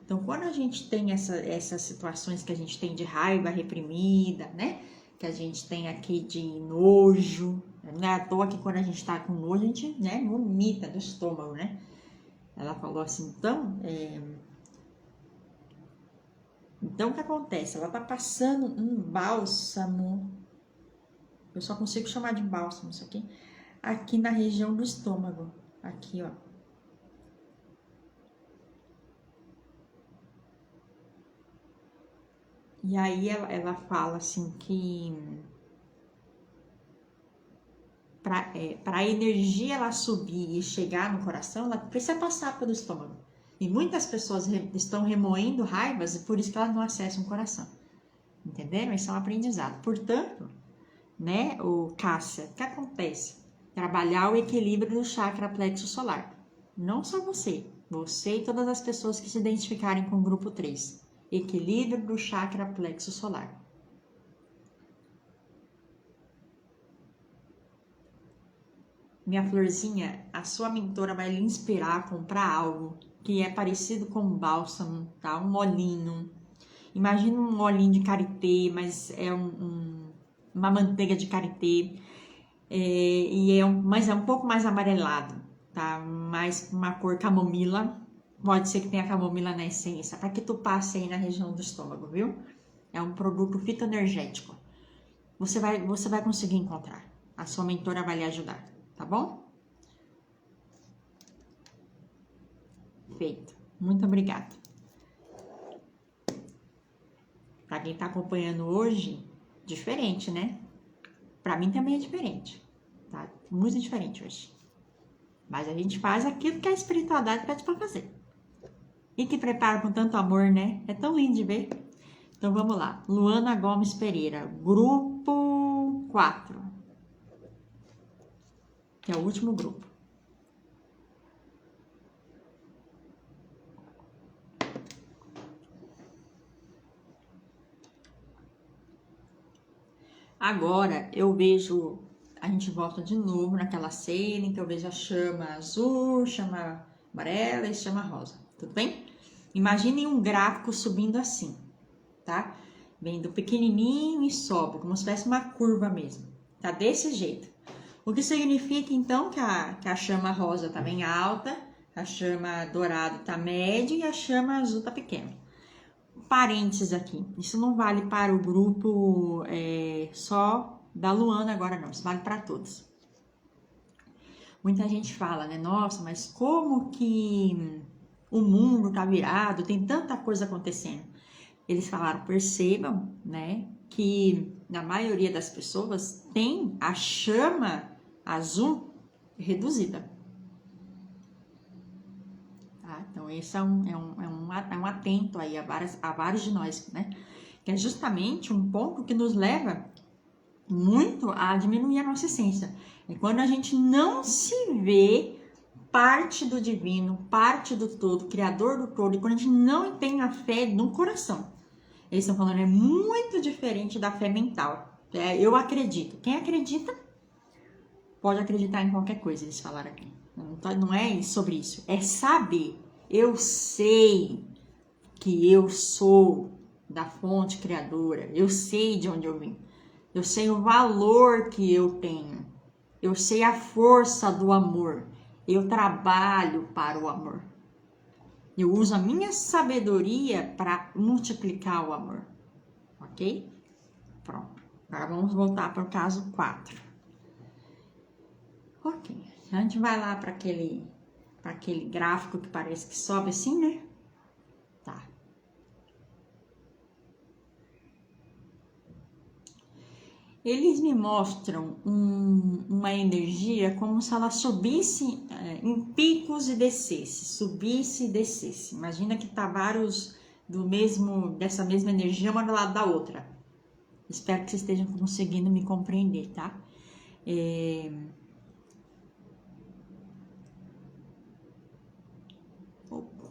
Então, quando a gente tem essas situações que a gente tem de raiva reprimida, né? Que a gente tem aqui de nojo, não é à toa que quando a gente tá com nojo, a gente, né, vomita do estômago, né? Ela falou assim, então o que acontece? Ela tá passando um bálsamo, eu só consigo chamar de bálsamo isso aqui na região do estômago, aqui, ó. E aí ela fala assim que para a energia ela subir e chegar no coração, ela precisa passar pelo estômago. E muitas pessoas estão remoendo raivas e por isso que elas não acessam o coração. Entenderam? Isso é um aprendizado. Portanto, né, Cássia, o que acontece? Trabalhar o equilíbrio do chakra plexo solar. Não só você e todas as pessoas que se identificarem com o grupo 3. Equilíbrio do chakra plexo solar. Minha florzinha, a sua mentora vai lhe inspirar a comprar algo que é parecido com um bálsamo, tá? Um olhinho. Imagina um olhinho de karité, mas é uma manteiga de karité. Mas é um pouco mais amarelado, tá? Mais uma cor camomila. Pode ser que tenha camomila na essência, para que tu passe aí na região do estômago, viu? É um produto fitoenergético. Você vai conseguir encontrar. A sua mentora vai lhe ajudar, tá bom? Feito. Muito obrigada. Para quem tá acompanhando hoje, diferente, né? Para mim também é diferente, tá? Muito diferente hoje. Mas a gente faz aquilo que a espiritualidade pede para fazer. E que prepara com tanto amor, né? É tão lindo de ver. Então vamos lá. Luana Gomes Pereira, grupo 4. Que é o último grupo. Agora eu vejo, a gente volta de novo naquela cena em que eu vejo a chama azul, chama amarela e chama rosa. Tudo bem? Imaginem um gráfico subindo assim, tá? Vem do pequenininho e sobe, como se fosse uma curva mesmo. Tá desse jeito. O que significa, então, que a chama rosa tá bem alta, a chama dourada tá média e a chama azul tá pequena. parênteses aqui. Isso não vale para o grupo só da Luana agora, não. Isso vale para todos. Muita gente fala, né? Nossa, mas como que o mundo tá virado? Tem tanta coisa acontecendo. Eles falaram, percebam, né? Que na maioria das pessoas tem a chama azul reduzida. Tá? Então, esse é um atento aí a vários de nós, né? Que é justamente um ponto que nos leva muito a diminuir a nossa essência. É quando a gente não se vê parte do divino, parte do todo, criador do todo, e quando a gente não tem a fé no coração. Eles estão falando, é muito diferente da fé mental. Eu acredito. Quem acredita, pode acreditar em qualquer coisa, eles falaram aqui. Não é sobre isso. É saber. Eu sei que eu sou da fonte criadora. Eu sei de onde eu vim. Eu sei o valor que eu tenho. Eu sei a força do amor. Eu trabalho para o amor. Eu uso a minha sabedoria para multiplicar o amor. Ok? Pronto. Agora vamos voltar para o caso 4. Ok. A gente vai lá para aquele gráfico que parece que sobe assim, né? Tá. Eles me mostram uma energia como se ela subisse em picos e descesse, subisse e descesse. Imagina que tá vários dessa mesma energia uma do lado da outra. Espero que vocês estejam conseguindo me compreender, tá?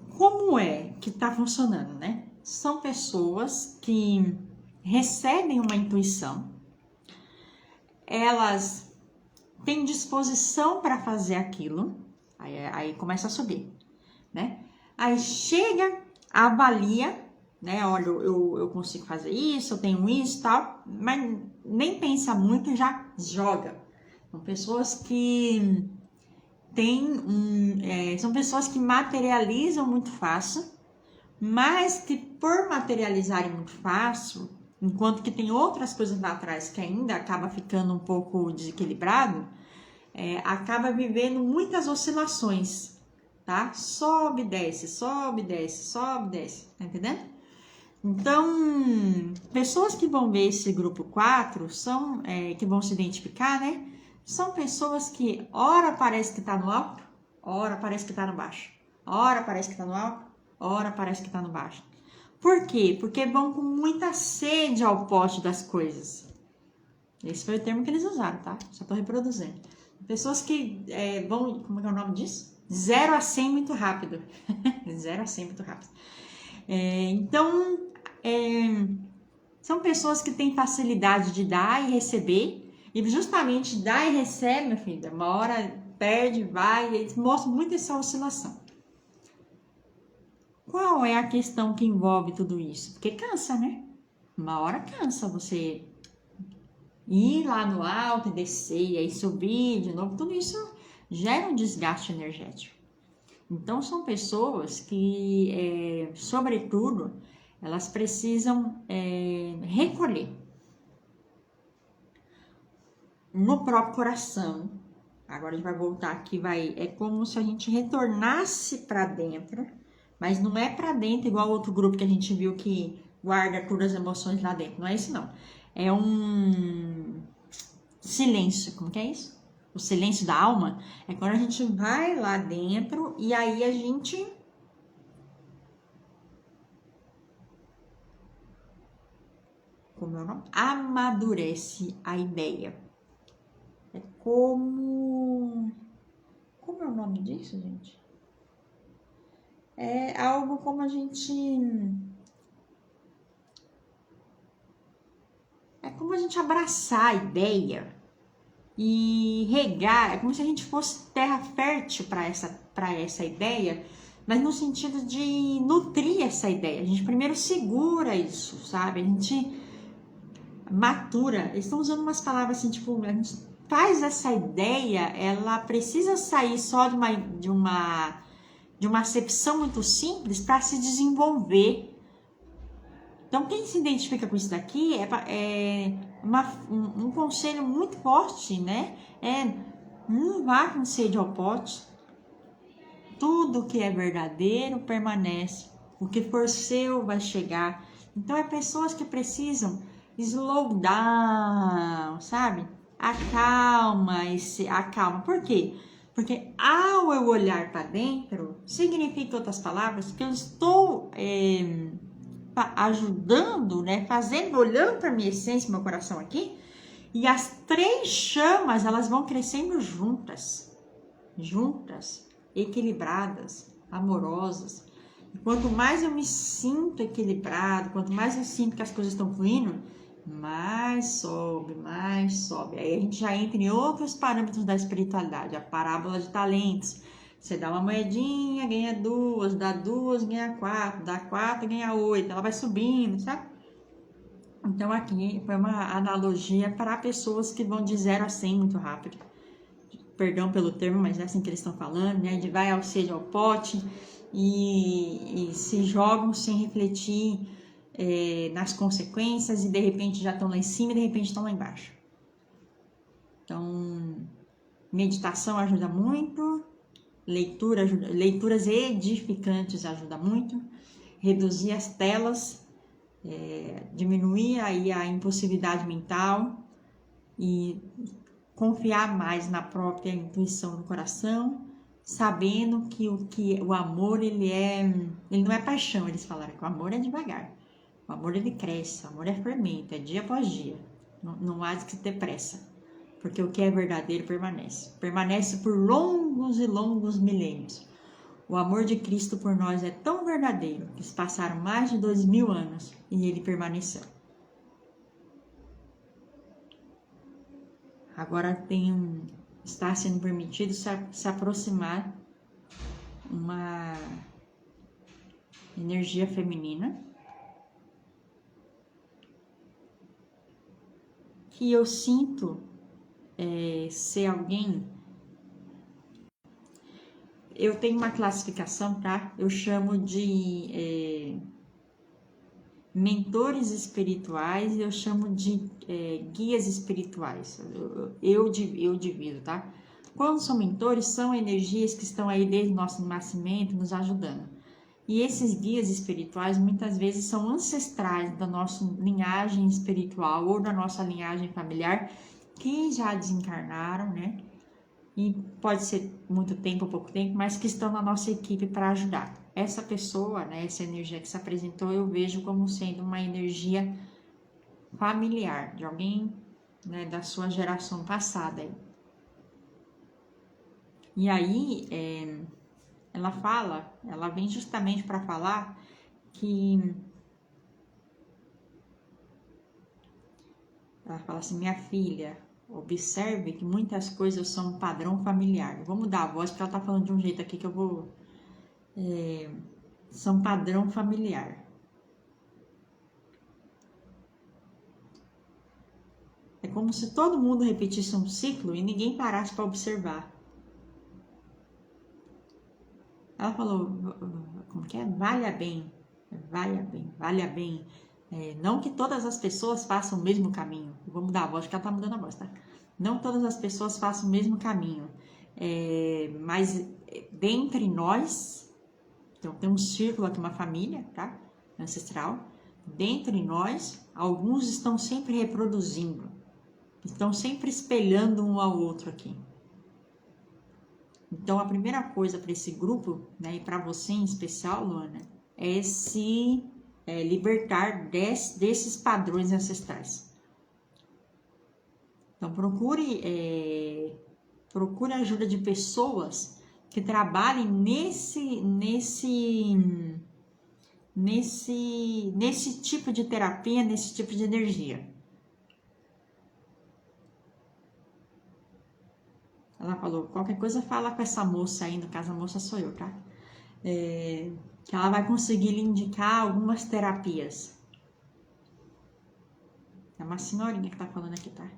Como é que tá funcionando, né? São pessoas que recebem uma intuição, elas têm disposição para fazer aquilo, aí começa a subir, né? Aí chega, avalia, né? Olha, eu consigo fazer isso, eu tenho isso e tal, mas nem pensa muito e já joga. São pessoas que são pessoas que materializam muito fácil, mas que por materializarem muito fácil, enquanto que tem outras coisas lá atrás que ainda acaba ficando um pouco desequilibrado, acaba vivendo muitas oscilações, tá? Sobe, desce, sobe, desce, sobe, desce, tá entendendo? Então, pessoas que vão ver esse grupo 4 que vão se identificar, né? São pessoas que ora parece que tá no alto, ora parece que tá no baixo, ora parece que tá no alto, ora parece que tá no baixo. Por quê? Porque vão com muita sede ao pote das coisas. Esse foi o termo que eles usaram, tá? Só tô reproduzindo. Pessoas que vão, como é o nome disso? 0 a 100 muito rápido. 0 a 100 muito rápido. São pessoas que têm facilidade de dar e receber. E justamente dá e recebe, minha filha. Uma hora perde, vai, e eles mostram muito essa oscilação. Qual é a questão que envolve tudo isso? Porque cansa, né? Uma hora cansa você ir lá no alto e descer, e aí subir de novo. Tudo isso gera um desgaste energético. Então, são pessoas que, sobretudo, elas precisam recolher no próprio coração. Agora a gente vai voltar aqui, é como se a gente retornasse para dentro, mas não é para dentro igual outro grupo que a gente viu que guarda todas as emoções lá dentro, não é isso não. É um silêncio, como que é isso? O silêncio da alma é quando a gente vai lá dentro e aí a gente como é o nome? Amadurece a ideia. É como é o nome disso, gente? É algo como a gente... É como a gente abraçar a ideia e regar. É como se a gente fosse terra fértil para essa ideia, mas no sentido de nutrir essa ideia. A gente primeiro segura isso, sabe? A gente matura. Eles estão usando umas palavras assim, tipo... A gente faz essa ideia, ela precisa sair só de uma acepção muito simples para se desenvolver Então, quem se identifica com isso daqui um conselho muito forte, né? Não vá com sede ao pote. Tudo que é verdadeiro permanece. O que for seu vai chegar. Então, é pessoas que precisam slow down, sabe? Acalma. Por quê? Porque ao eu olhar para dentro, significa, em outras palavras, que eu estou ajudando, né? Olhando para minha essência, meu coração aqui, e as 3 chamas, elas vão crescendo juntas, equilibradas, amorosas. E quanto mais eu me sinto equilibrado, quanto mais eu sinto que as coisas estão fluindo, mais sobe. Aí a gente já entra em outros parâmetros da espiritualidade, a parábola de talentos. Você dá uma moedinha, ganha 2, dá 2, ganha 4, dá 4, ganha 8, ela vai subindo, sabe? Então aqui foi uma analogia para pessoas que vão de 0 a 100 muito rápido. Perdão pelo termo, mas é assim que eles estão falando, né? De vai ao sede ao pote e se jogam sem refletir nas consequências e de repente já estão lá em cima e de repente estão lá embaixo. Então, meditação ajuda muito, leituras edificantes ajuda muito, reduzir as telas, diminuir aí a impulsividade mental e confiar mais na própria intuição do coração, sabendo que o amor ele não é paixão, eles falaram que o amor é devagar, o amor ele cresce, o amor é fermento, é dia após dia, não há de que ter pressa, porque o que é verdadeiro permanece por longos e longos milênios. O amor de Cristo por nós é tão verdadeiro que se passaram mais de 2000 anos e ele permaneceu. Agora está sendo permitido se aproximar uma energia feminina que eu sinto ser alguém. Eu tenho uma classificação, tá? Eu chamo de mentores espirituais e eu chamo de guias espirituais. Eu divido, tá? Quando são mentores, são energias que estão aí desde o nosso nascimento nos ajudando. E esses guias espirituais muitas vezes são ancestrais da nossa linhagem espiritual ou da nossa linhagem familiar que já desencarnaram, né? E pode ser muito tempo ou pouco tempo, mas que estão na nossa equipe para ajudar. Essa pessoa, né, essa energia que se apresentou, eu vejo como sendo uma energia familiar, de alguém, né, da sua geração passada. E aí, ela vem justamente para falar que ela fala assim: minha filha, observe que muitas coisas são um padrão familiar. Eu vou mudar a voz porque ela tá falando de um jeito aqui que eu vou... são padrão familiar. É como se todo mundo repetisse um ciclo e ninguém parasse para observar. Ela falou, como que é? Valha bem. Não que todas as pessoas façam o mesmo caminho. Eu vou mudar a voz, porque ela tá mudando a voz, tá? Não todas as pessoas façam o mesmo caminho. Mas dentre nós, então tem um círculo aqui, uma família, tá? Ancestral. Dentre nós, alguns estão sempre reproduzindo. Estão sempre espelhando um ao outro aqui. Então, a primeira coisa para esse grupo, né, e para você em especial, Luana, é se libertar desses padrões ancestrais. Então, procure a ajuda de pessoas que trabalhem nesse tipo de terapia, nesse tipo de energia. Ela falou, qualquer coisa fala com essa moça aí, no caso a moça sou eu, tá? Que ela vai conseguir lhe indicar algumas terapias. É uma senhorinha que tá falando aqui, tá?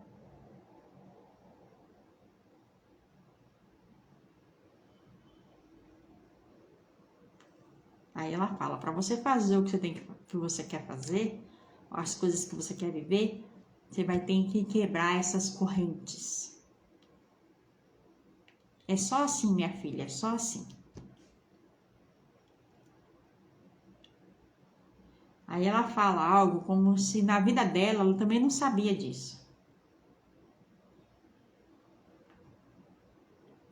Aí ela fala, para você fazer o que você tem que que você quer fazer, as coisas que você quer viver, você vai ter que quebrar essas correntes. É só assim, minha filha, é só assim. Aí ela fala algo como se na vida dela, ela também não sabia disso.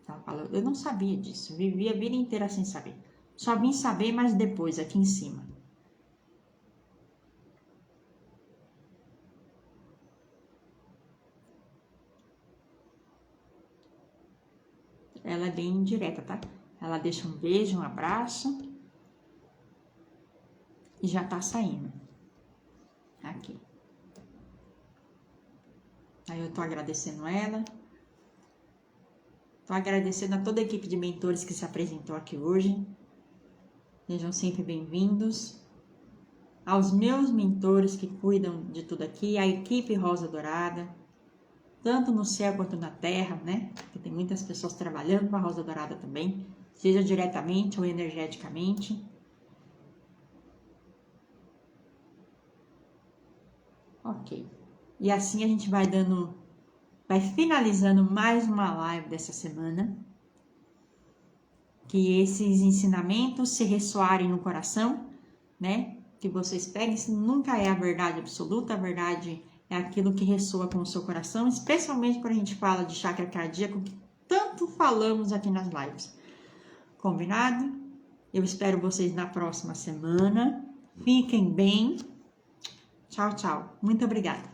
Ela fala, eu não sabia disso, vivi a vida inteira sem saber. Só vim saber, mas depois, aqui em cima. Ela é bem direta, tá? Ela deixa um beijo, um abraço e já tá saindo. Aqui. Aí eu tô agradecendo ela. Tô agradecendo a toda a equipe de mentores que se apresentou aqui hoje. Sejam sempre bem-vindos. Aos meus mentores que cuidam de tudo aqui, a equipe Rosa Dourada, tanto no céu quanto na terra, né? Porque tem muitas pessoas trabalhando com a Rosa Dourada também, seja diretamente ou energeticamente. Ok. E assim a gente vai finalizando mais uma live dessa semana. Que esses ensinamentos se ressoarem no coração, né? Que vocês peguem, isso nunca é a verdade absoluta, a verdade é aquilo que ressoa com o seu coração, especialmente quando a gente fala de chakra cardíaco, que tanto falamos aqui nas lives. Combinado? Eu espero vocês na próxima semana. Fiquem bem. Tchau, tchau. Muito obrigada.